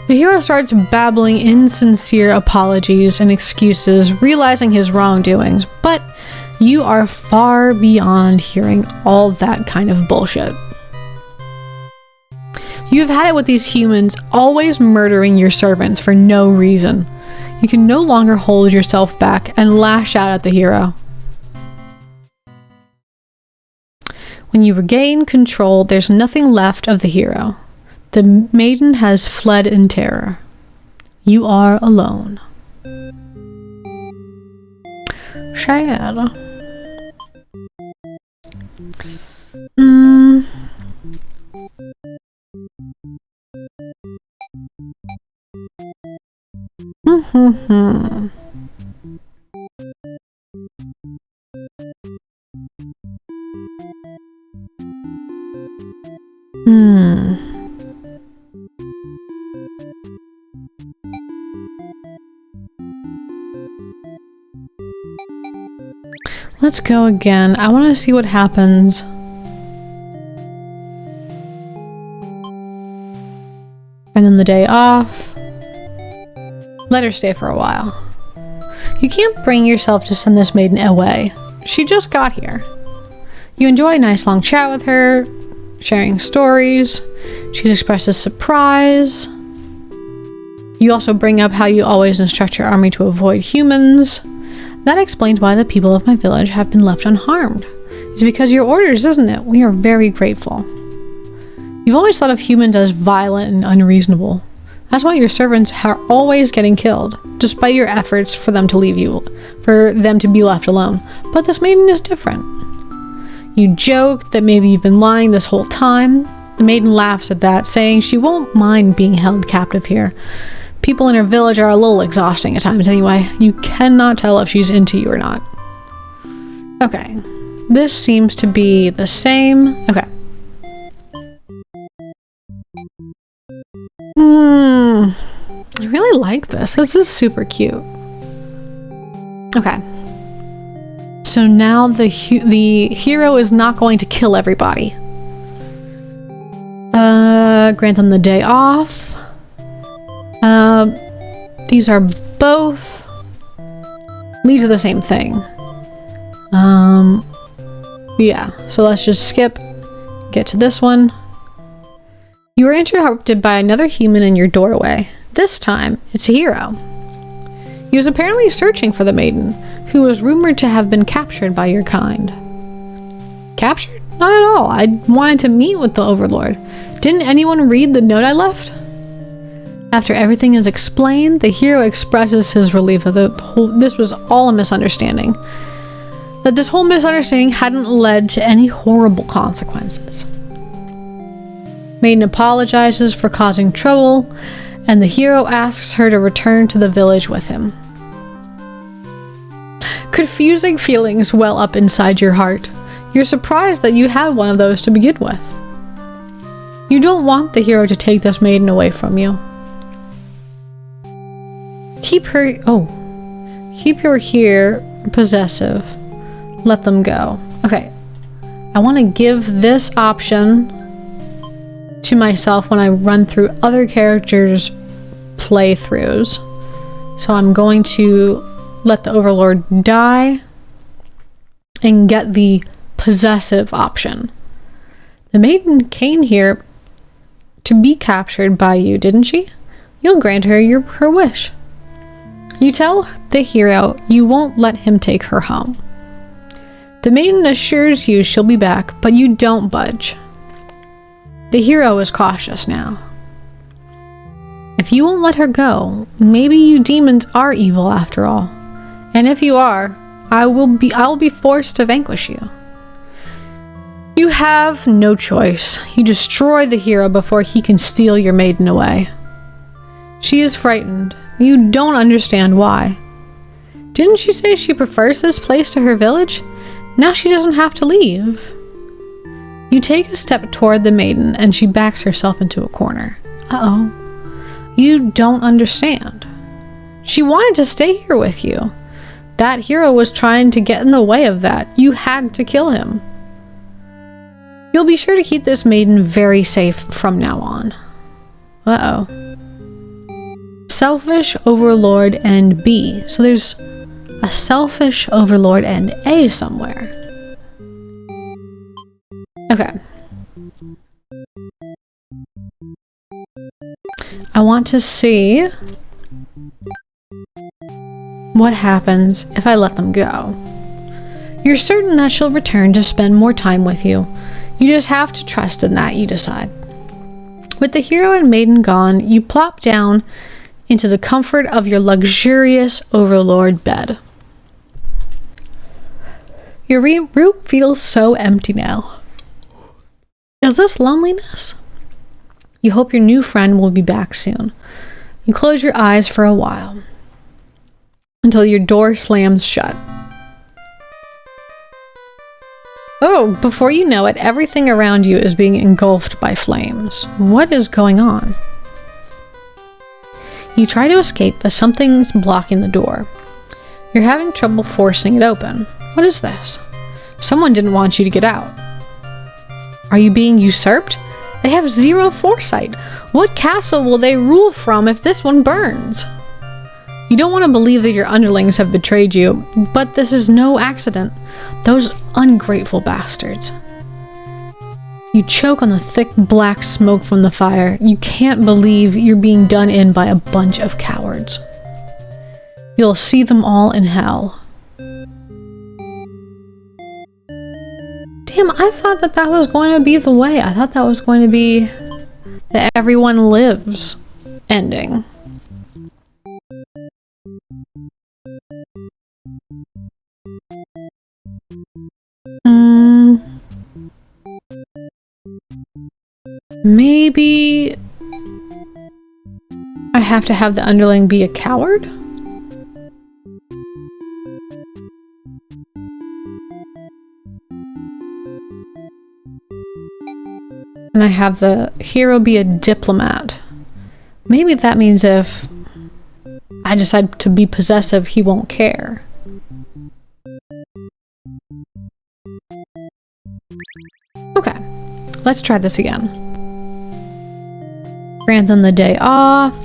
The hero starts babbling insincere apologies and excuses, realizing his wrongdoings, but you are far beyond hearing all that kind of bullshit. You've had it with these humans always murdering your servants for no reason. You can no longer hold yourself back and lash out at the hero. When you regain control, there's nothing left of the hero. The maiden has fled in terror. You are alone. Sad. Let's go again. I want to see what happens. And then the day off. Let her stay for a while. You can't bring yourself to send this maiden away. She just got here. You enjoy a nice long chat with her, sharing stories. She expresses surprise. You also bring up how you always instruct your army to avoid humans. That explains why the people of my village have been left unharmed. It's because of your orders, isn't it? We are very grateful. You've always thought of humans as violent and unreasonable. That's why your servants are always getting killed, despite your efforts for them to be left alone. But this maiden is different. You joke that maybe you've been lying this whole time. The maiden laughs at that, saying she won't mind being held captive here. People in her village are a little exhausting at times anyway. You cannot tell if she's into you or not. Okay. This seems to be the same. Okay. I really like this. This is super cute. Okay. So now the hero is not going to kill everybody. Grant them the day off. These are both lead to the same thing. Yeah, so let's just skip, get to this one. You are interrupted by another human in your doorway. This time, it's a hero. He was apparently searching for the maiden, who was rumored to have been captured by your kind. Captured? Not at all. I wanted to meet with the Overlord. Didn't anyone read the note I left? After everything is explained, the hero expresses his relief that this was all a misunderstanding. That this whole misunderstanding hadn't led to any horrible consequences. Maiden apologizes for causing trouble, and the hero asks her to return to the village with him. Confusing feelings well up inside your heart. You're surprised that you had one of those to begin with. You don't want the hero to take this maiden away from you. Keep her here possessive. Let them go. Okay. I want to give this option to myself when I run through other characters' playthroughs. So I'm going to let the Overlord die and get the possessive option. The maiden came here to be captured by you, didn't she? You'll grant her her wish. You tell the hero you won't let him take her home. The maiden assures you she'll be back, but you don't budge. The hero is cautious now. If you won't let her go, maybe you demons are evil after all. And if you are, I will be forced to vanquish you. You have no choice. You destroy the hero before he can steal your maiden away. She is frightened. You don't understand why. Didn't she say she prefers this place to her village? Now she doesn't have to leave. You take a step toward the maiden and she backs herself into a corner. Uh-oh. You don't understand. She wanted to stay here with you. That hero was trying to get in the way of that. You had to kill him. You'll be sure to keep this maiden very safe from now on. Uh-oh. Selfish Overlord and B. So there's a Selfish Overlord and A somewhere. Okay. I want to see what happens if I let them go. You're certain that she'll return to spend more time with you. You just have to trust in that, you decide. With the hero and maiden gone, you plop down into the comfort of your luxurious Overlord bed. Your room feels so empty now. Is this loneliness? You hope your new friend will be back soon. You close your eyes for a while until your door slams shut. Oh, before you know it, everything around you is being engulfed by flames. What is going on? You try to escape, but something's blocking the door. You're having trouble forcing it open. What is this? Someone didn't want you to get out. Are you being usurped? They have zero foresight. What castle will they rule from if this one burns? You don't want to believe that your underlings have betrayed you, but this is no accident. Those ungrateful bastards. You choke on the thick black smoke from the fire. You can't believe you're being done in by a bunch of cowards. You'll see them all in hell. Damn, I thought that was going to be the way. I thought that was going to be the everyone lives ending. Maybe I have to have the underling be a coward? And I have the hero be a diplomat. Maybe that means if I decide to be possessive, he won't care. Okay, let's try this again. Grant them the day off.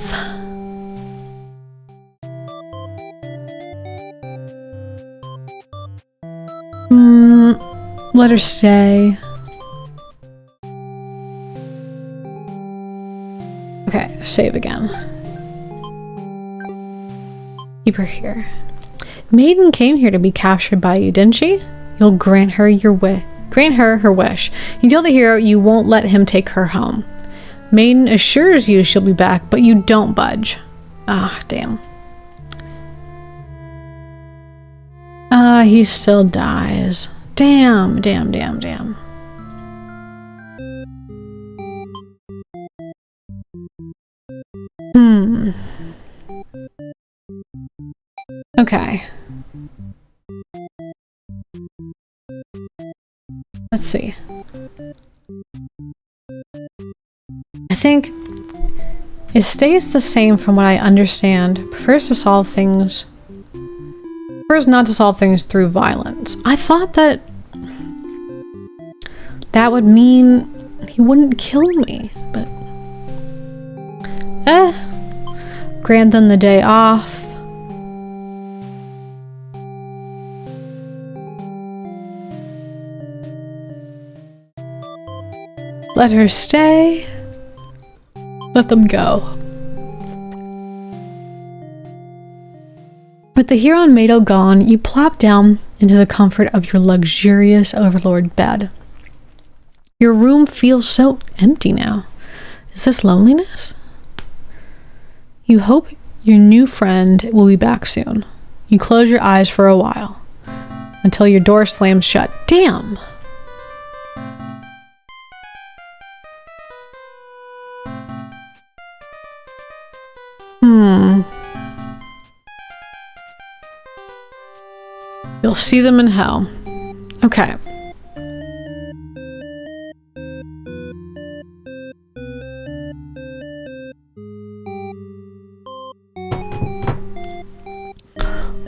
Let her stay. Okay, save again. Keep her here. Maiden came here to be captured by you, didn't she? You'll grant her her wish. You tell the hero you won't let him take her home. Maiden assures you she'll be back, but you don't budge. Ah, damn. He still dies. Damn, damn, damn, damn. Okay. Let's see. I think it stays the same from what I understand. Prefers not to solve things through violence. I thought that would mean he wouldn't kill me, but grant them the day off. Let her stay. Let them go. With the hero and Mado gone, you plop down into the comfort of your luxurious Overlord bed. Your room feels so empty now. Is this loneliness? You hope your new friend will be back soon. You close your eyes for a while until your door slams shut. Damn! You'll see them in hell. Okay.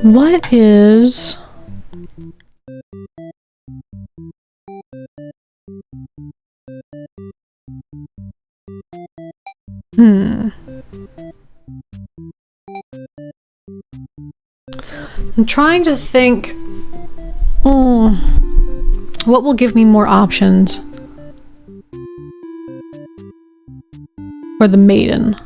What is... I'm trying to think... what will give me more options? Or the maiden?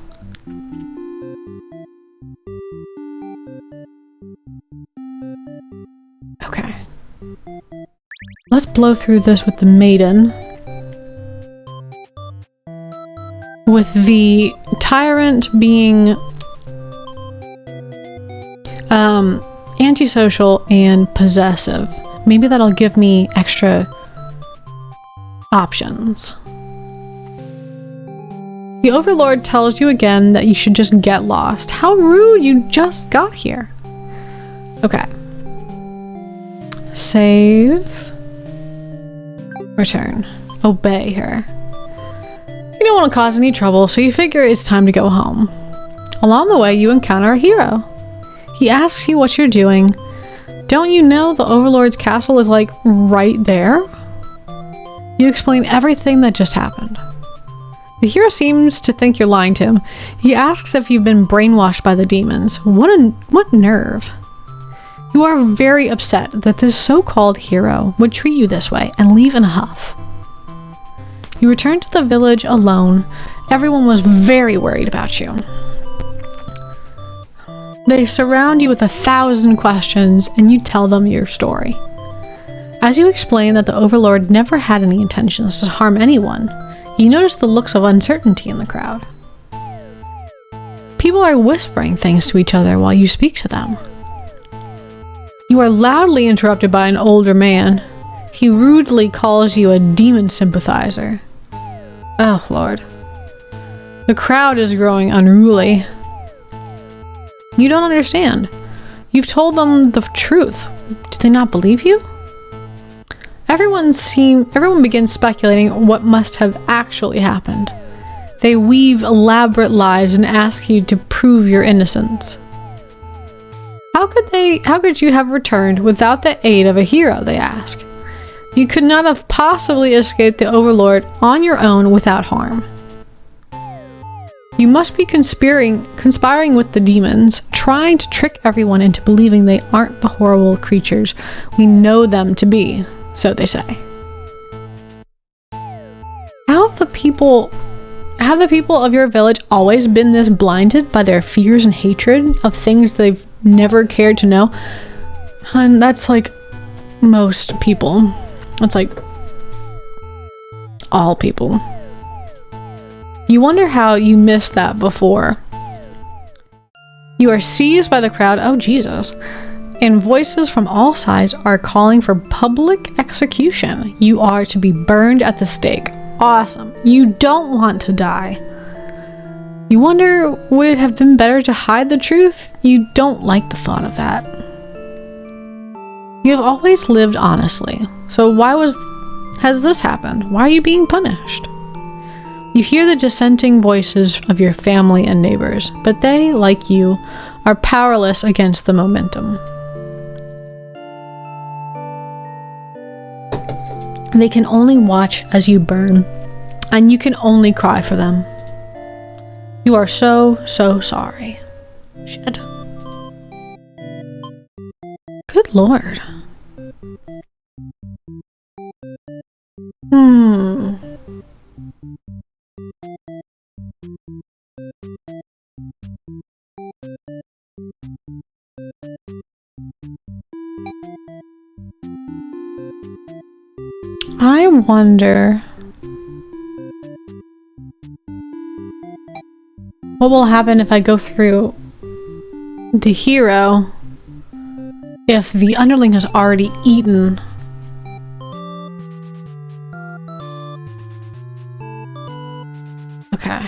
Okay. Let's blow through this with the maiden. With the tyrant being antisocial and possessive. Maybe that'll give me extra options. The Overlord tells you again that you should just get lost. How rude, you just got here. Okay. Save. Return. Obey her. You don't want to cause any trouble, so you figure it's time to go home. Along the way, you encounter a hero. He asks you what you're doing. Don't you know the Overlord's castle is like right there? You explain everything that just happened. The hero seems to think you're lying to him. He asks if you've been brainwashed by the demons. What nerve. You are very upset that this so-called hero would treat you this way and leave in a huff. You return to the village alone. Everyone was very worried about you. They surround you with 1,000 questions and you tell them your story. As you explain that the Overlord never had any intentions to harm anyone, you notice the looks of uncertainty in the crowd. People are whispering things to each other while you speak to them. You are loudly interrupted by an older man. He rudely calls you a demon sympathizer. Oh, Lord. The crowd is growing unruly. You don't understand. You've told them the truth. Do they not believe you? Everyone begins speculating what must have actually happened. They weave elaborate lies and ask you to prove your innocence. How could you have returned without the aid of a hero, they ask. You could not have possibly escaped the Overlord on your own without harm. You must be conspiring with the demons, trying to trick everyone into believing they aren't the horrible creatures we know them to be, so they say. Have the people of your village always been this blinded by their fears and hatred of things they've never cared to know? Hun, that's like most people. It's like all people. You wonder how you missed that before. You are seized by the crowd, oh Jesus, and voices from all sides are calling for public execution. You are to be burned at the stake. Awesome. You don't want to die. You wonder, would it have been better to hide the truth? You don't like the thought of that. You have always lived honestly, so has this happened? Why are you being punished? You hear the dissenting voices of your family and neighbors, but they, like you, are powerless against the momentum. They can only watch as you burn, and you can only cry for them. You are so, so sorry. Shit. Good Lord. I wonder What will happen if I go through the hero if the underling has already eaten? Okay.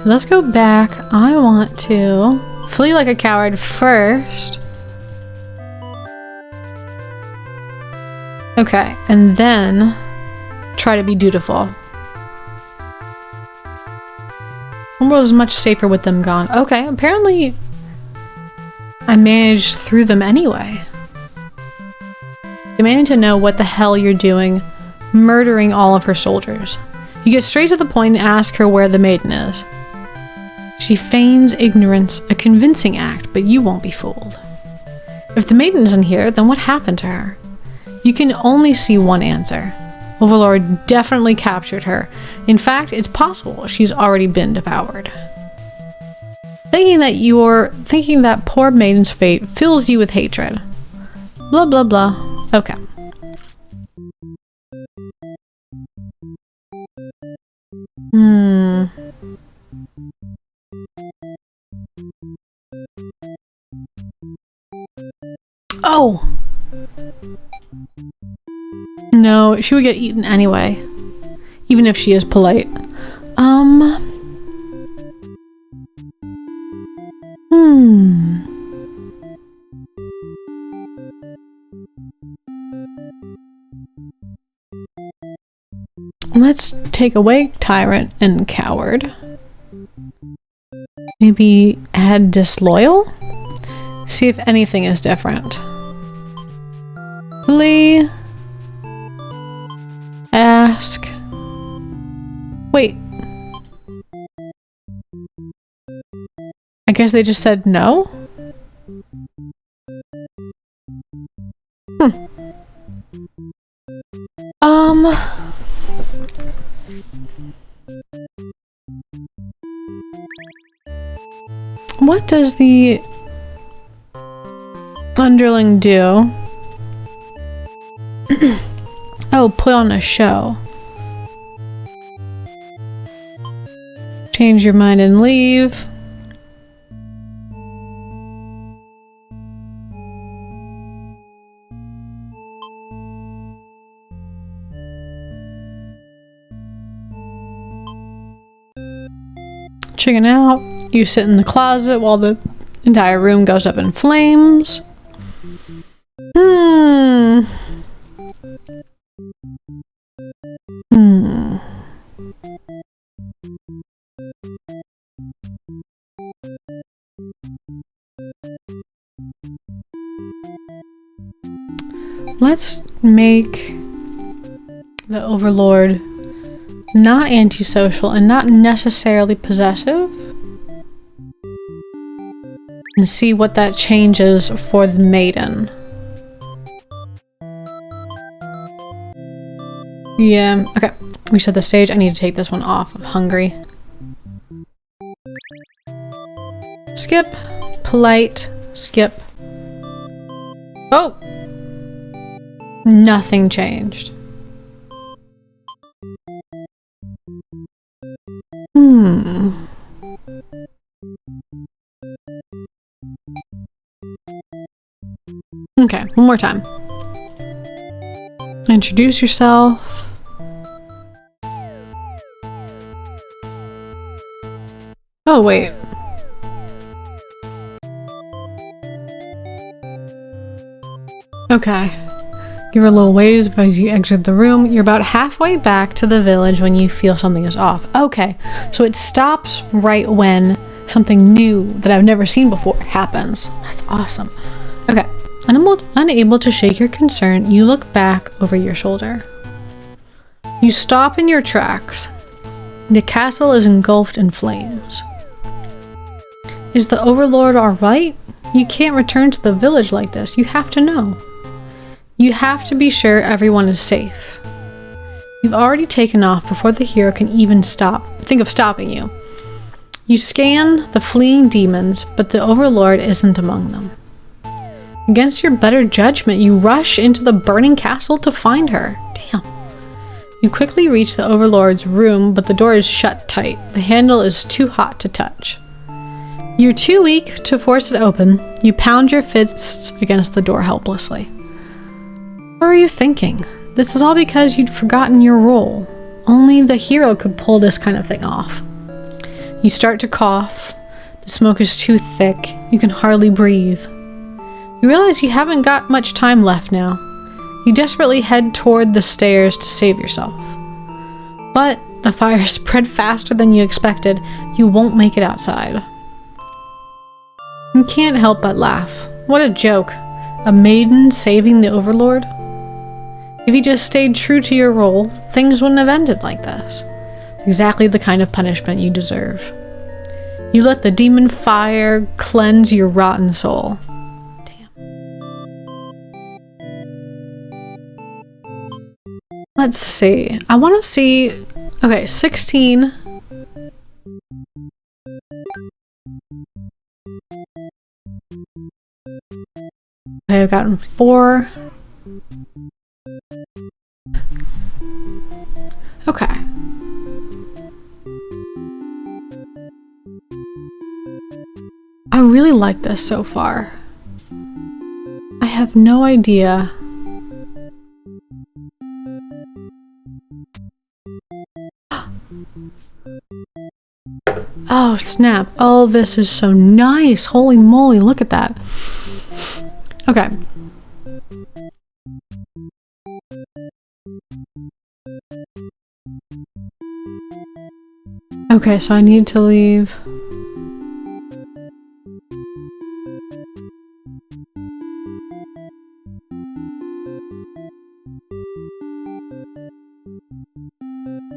Let's go back. I want to flee like a coward first. Okay, and then try to be dutiful. The world is much safer with them gone. Okay, apparently I managed through them anyway. Demanding to know what the hell you're doing, murdering all of her soldiers. You get straight to the point and ask her where the maiden is. She feigns ignorance, a convincing act, but you won't be fooled. If the maiden isn't here, then what happened to her? You can only see one answer. Overlord definitely captured her. In fact, it's possible she's already been devoured. Thinking that poor maiden's fate fills you with hatred. Blah blah blah. Okay. Oh! No, she would get eaten anyway. Even if she is polite. Let's take away Tyrant and Coward. Maybe add Disloyal? See if anything is different. Lee. Ask. Wait. I guess they just said no? What does the underling do? Oh, put on a show. Change your mind and leave. Chicken out. You sit in the closet while the entire room goes up in flames. Let's make the Overlord not antisocial and not necessarily possessive. And see what that changes for the maiden. Yeah, okay. We set the stage. I need to take this one off. I'm hungry. Skip. Polite. Skip. Oh! Nothing changed. Okay, one more time. Introduce yourself. Oh, wait. Okay. Give her a little ways as you exit the room. You're about halfway back to the village when you feel something is off. Okay, so it stops right when something new that I've never seen before happens. That's awesome. Okay, unable to shake your concern, you look back over your shoulder. You stop in your tracks. The castle is engulfed in flames. Is the Overlord alright? You can't return to the village like this. You have to know. You have to be sure everyone is safe. You've already taken off before the hero can even think of stopping you. You scan the fleeing demons, but the Overlord isn't among them. Against your better judgment, you rush into the burning castle to find her. Damn. You quickly reach the Overlord's room, but the door is shut tight. The handle is too hot to touch. You're too weak to force it open. You pound your fists against the door helplessly. What were you thinking? This is all because you'd forgotten your role. Only the hero could pull this kind of thing off. You start to cough. The smoke is too thick. You can hardly breathe. You realize you haven't got much time left now. You desperately head toward the stairs to save yourself. But the fire spread faster than you expected. You won't make it outside. You can't help but laugh. What a joke. A maiden saving the Overlord? If you just stayed true to your role, things wouldn't have ended like this. It's exactly the kind of punishment you deserve. You let the demon fire cleanse your rotten soul. Damn. Let's see. I want to see... Okay, 16. Okay, I've gotten 4. Okay. I really like this so far. I have no idea. Oh, snap. Oh, this is so nice. Holy moly, look at that. Okay. Okay, so I need to leave.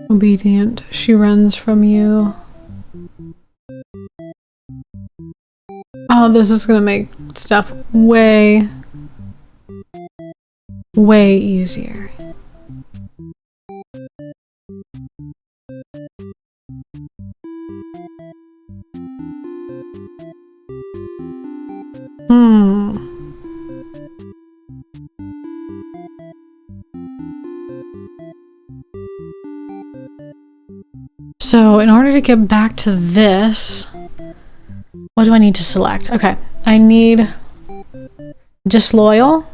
Obedient. She runs from you. Oh, this is gonna make stuff way easier. So in order to get back to this, what do I need to select? Okay, I need disloyal,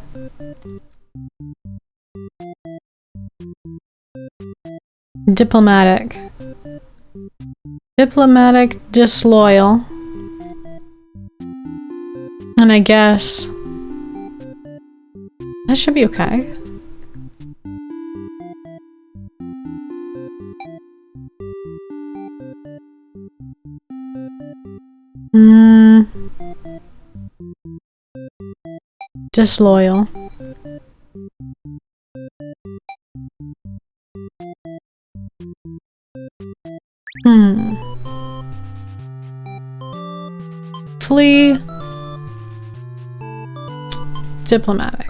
diplomatic, disloyal, and I guess that should be okay. Disloyal. Flee. Diplomatic.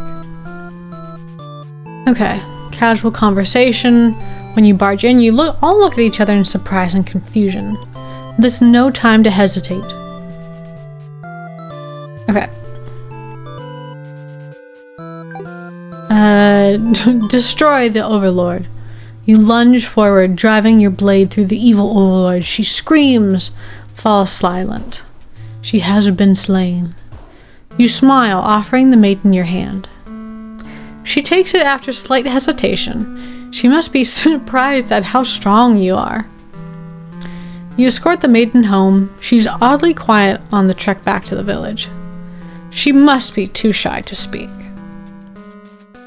Okay. Casual conversation. When you barge in, you all look at each other in surprise and confusion. There's no time to hesitate. Okay. Destroy the Overlord. You lunge forward, driving your blade through the evil Overlord. She screams, falls silent. She has been slain. You smile, offering the maiden your hand. She takes it after slight hesitation. She must be surprised at how strong you are. You escort the maiden home. She's oddly quiet on the trek back to the village. She must be too shy to speak.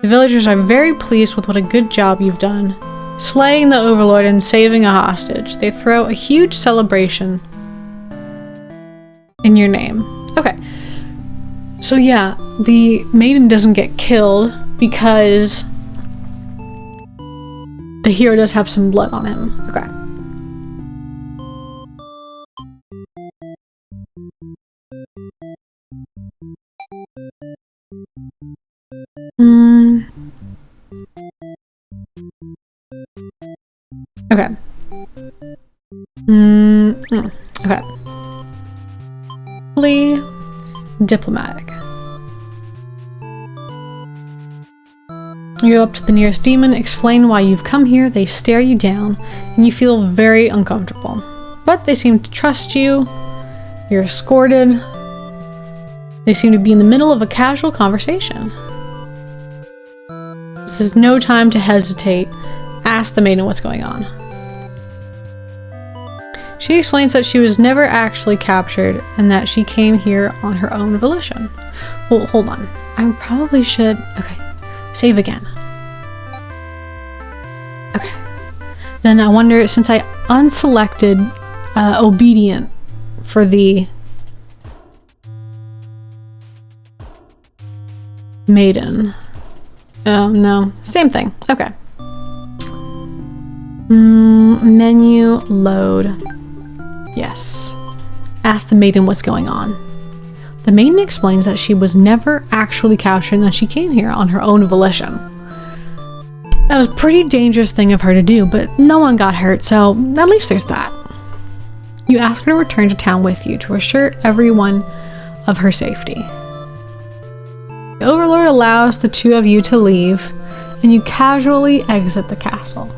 The villagers are very pleased with what a good job you've done, slaying the Overlord and saving a hostage. They throw a huge celebration in your name. Okay. So yeah, the maiden doesn't get killed because the hero does have some blood on him. Okay. Okay. Okay. Okay. Fully diplomatic. You go up to the nearest demon, explain why you've come here, they stare you down, and you feel very uncomfortable. But they seem to trust you. You're escorted. They seem to be in the middle of a casual conversation. This is no time to hesitate. Ask the maiden what's going on. She explains that she was never actually captured and that she came here on her own volition. Well, hold on. I probably should... Okay. Save again. Okay. Then I wonder, since I unselected obedient for the maiden. Oh, no. Same thing. Okay. Menu load. Yes. Ask the maiden what's going on. The maiden explains that she was never actually captured and that she came here on her own volition. That was a pretty dangerous thing of her to do, but no one got hurt, so at least there's that. You ask her to return to town with you to assure everyone of her safety. The Overlord allows the two of you to leave, and you casually exit the castle.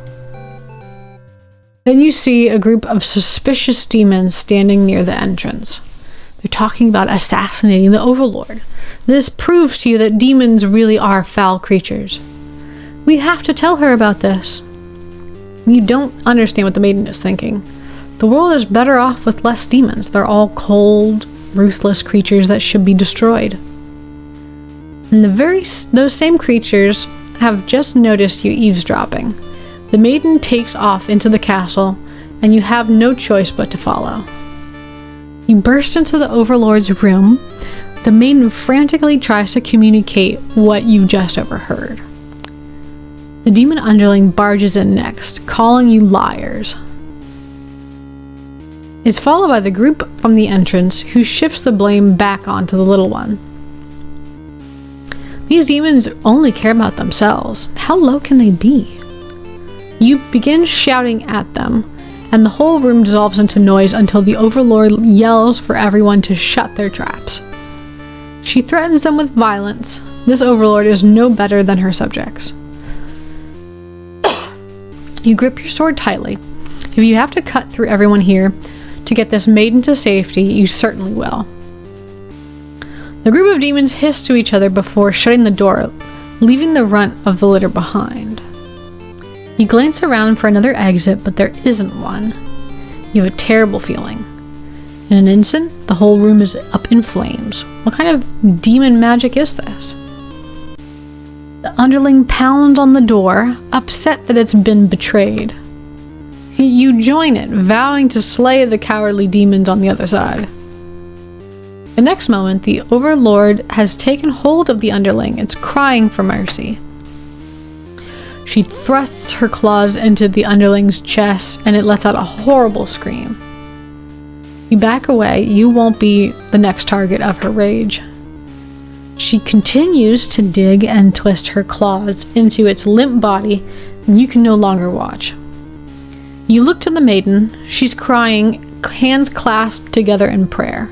Then you see a group of suspicious demons standing near the entrance. They're talking about assassinating the Overlord. This proves to you that demons really are foul creatures. We have to tell her about this. You don't understand what the maiden is thinking. The world is better off with less demons. They're all cold, ruthless creatures that should be destroyed. And those same creatures have just noticed you eavesdropping. The maiden takes off into the castle, and you have no choice but to follow. You burst into the Overlord's room. The maiden frantically tries to communicate what you've just overheard. The demon underling barges in next, calling you liars. It's followed by the group from the entrance, who shifts the blame back onto the little one. These demons only care about themselves. How low can they be? You begin shouting at them, and the whole room dissolves into noise until the Overlord yells for everyone to shut their traps. She threatens them with violence. This Overlord is no better than her subjects. You grip your sword tightly. If you have to cut through everyone here to get this maiden to safety, you certainly will. The group of demons hiss to each other before shutting the door, leaving the runt of the litter behind. You glance around for another exit, but there isn't one. You have a terrible feeling. In an instant, the whole room is up in flames. What kind of demon magic is this? The underling pounds on the door, upset that it's been betrayed. You join it, vowing to slay the cowardly demons on the other side. The next moment, the Overlord has taken hold of the underling. It's crying for mercy. She thrusts her claws into the underling's chest, and it lets out a horrible scream. You back away. You won't be the next target of her rage. She continues to dig and twist her claws into its limp body, and you can no longer watch. You look to the maiden. She's crying, hands clasped together in prayer.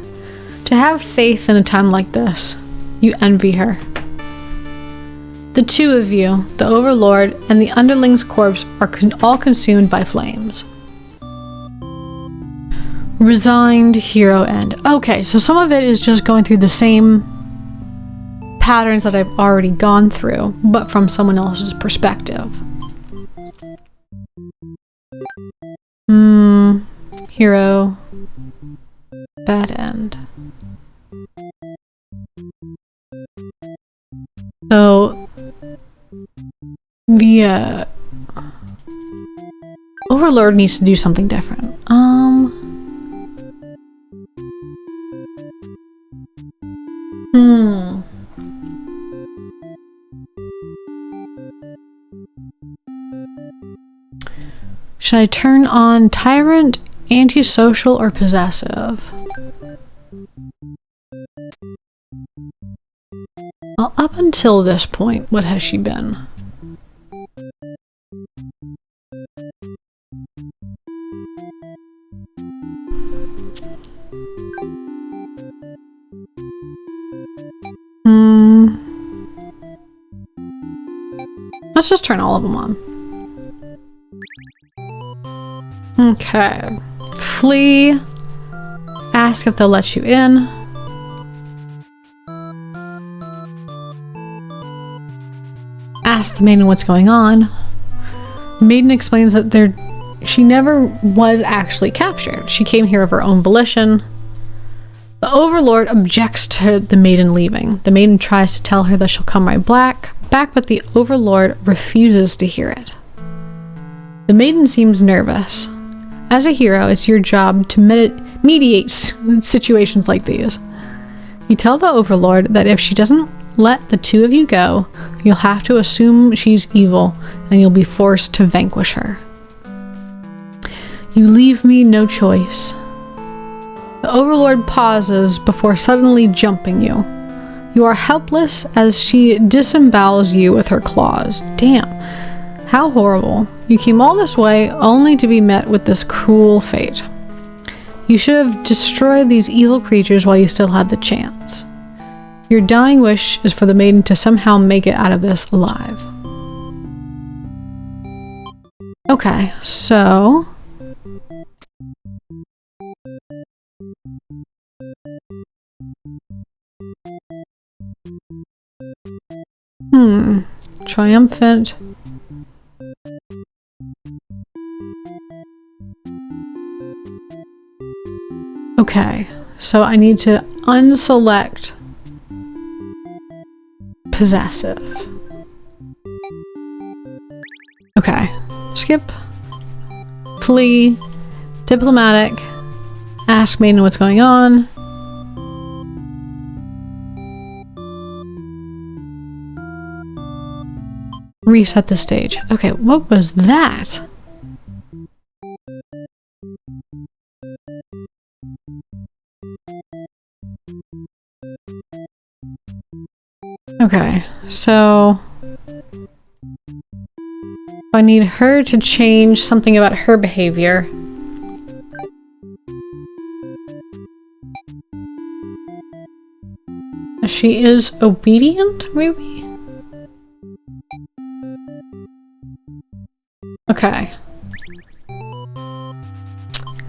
To have faith in a time like this, you envy her. The two of you, the Overlord and the underling's corpse, are all consumed by flames. Resigned hero end. Okay, so some of it is just going through the same patterns that I've already gone through, but from someone else's perspective. Hero. Bad end. So, the Overlord needs to do something different. Should I turn on Tyrant, Antisocial, or Possessive? Well, up until this point, what has she been? Let's just turn all of them on. Okay. Flee. Ask if they'll let you in. Ask the maiden what's going on. Maiden explains that she never was actually captured. She came here of her own volition. The overlord objects to the maiden leaving. The maiden tries to tell her that she'll come right back, but the overlord refuses to hear it. The maiden seems nervous. As a hero, it's your job to mediate situations like these. You tell the overlord that if she doesn't let the two of you go, you'll have to assume she's evil and you'll be forced to vanquish her. You leave me no choice. The overlord pauses before suddenly jumping you. You are helpless as she disembowels you with her claws. Damn, how horrible. You came all this way only to be met with this cruel fate. You should have destroyed these evil creatures while you still had the chance. Your dying wish is for the maiden to somehow make it out of this alive. Okay, so... Triumphant. Okay, so I need to unselect possessive. Okay, skip, flee, diplomatic, ask maiden what's going on. Reset the stage. Okay, what was that? Okay, so I need her to change something about her behavior. She is obedient, maybe? Okay.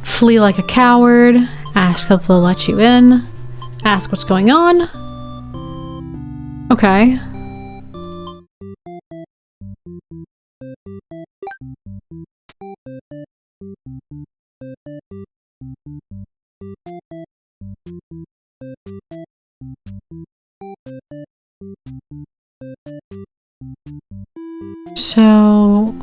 Flee like a coward. Ask if they'll let you in. Ask what's going on. Okay. So...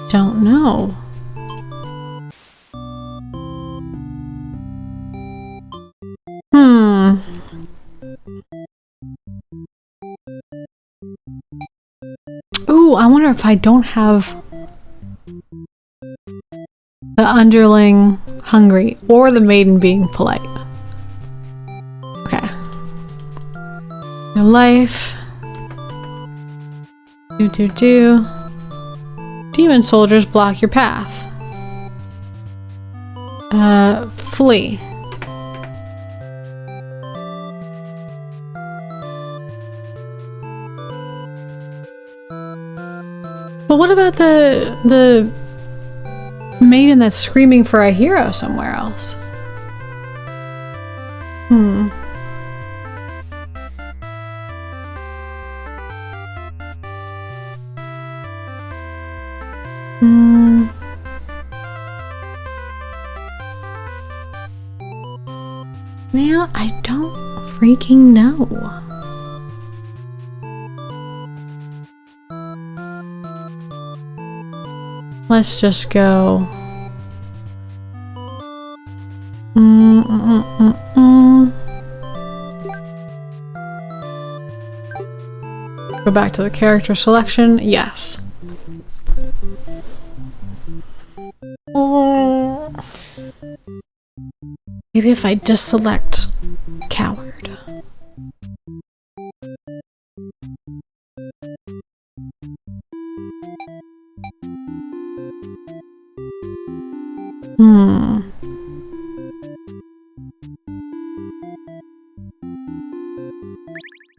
Don't know. Ooh, I wonder if I don't have the underling hungry or the maiden being polite. Okay. Your life. Do. Demon soldiers block your path. Flee. But what about the maiden that's screaming for a hero somewhere else? Man, I don't freaking know. Let's just go. Go back to the character selection. Yes. Maybe if I deselect coward.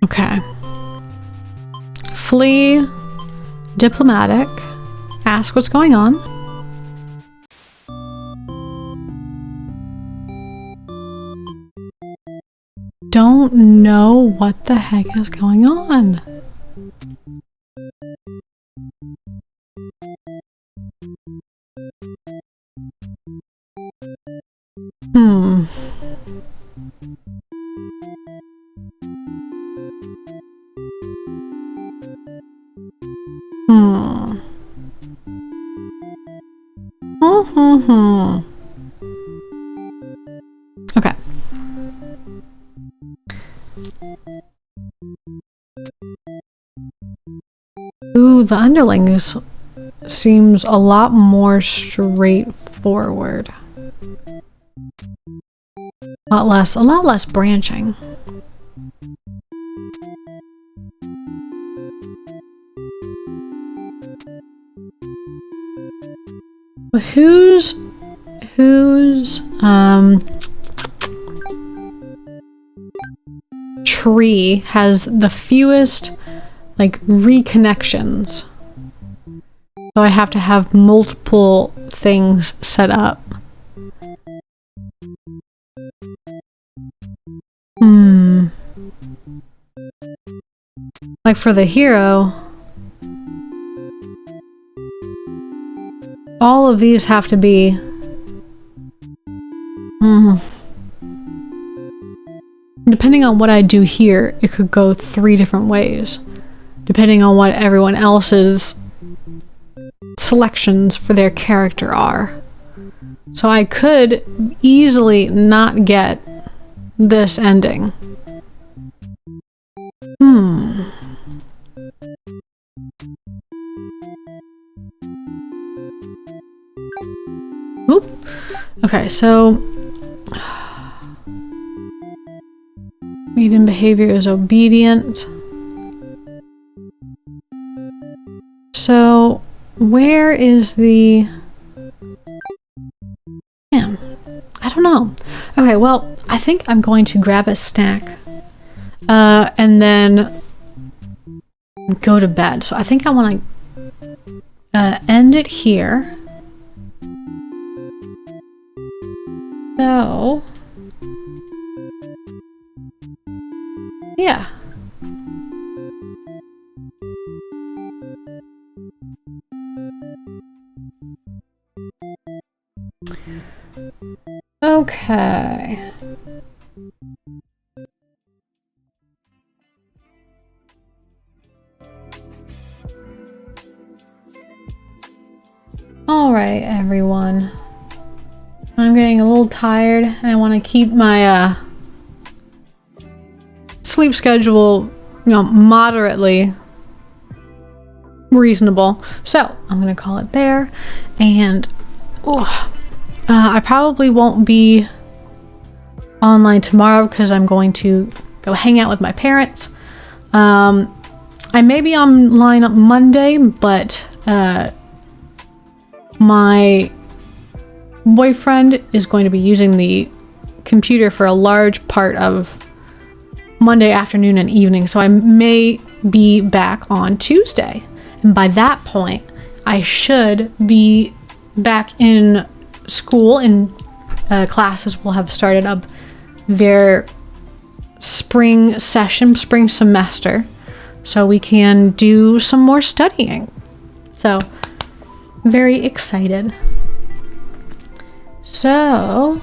Okay. Flee, diplomatic, ask what's going on. Don't know what the heck is going on. Okay. Ooh, the underlings seems a lot more straightforward. A lot less branching. Whose tree has the fewest like reconnections? So I have to have multiple things set up. Like for the hero, all of these have to be depending on what I do here, it could go 3 different ways, depending on what everyone else's selections for their character are. So I could easily not get this ending. Oop. Okay, so maiden behavior is obedient. So where is the... Damn, I don't know. Okay, well, I think I'm going to grab a snack and then go to bed. So I think I want to end it here. So, yeah. Okay. All right, everyone. I'm getting a little tired and I want to keep my sleep schedule, moderately reasonable. So I'm gonna call it there, and I probably won't be online tomorrow because I'm going to go hang out with my parents. I may be online on Monday, but my boyfriend is going to be using the computer for a large part of Monday afternoon and evening, so I may be back on Tuesday. And by that point, I should be back in school, and classes will have started up their spring semester, so we can do some more studying. So, very excited. So,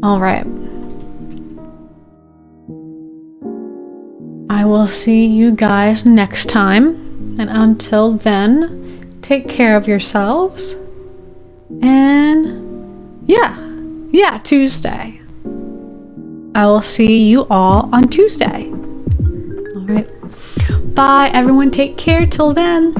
all right. I will see you guys next time. And until then, take care of yourselves. And yeah, Tuesday. I will see you all on Tuesday. All right. Bye, everyone. Take care till then.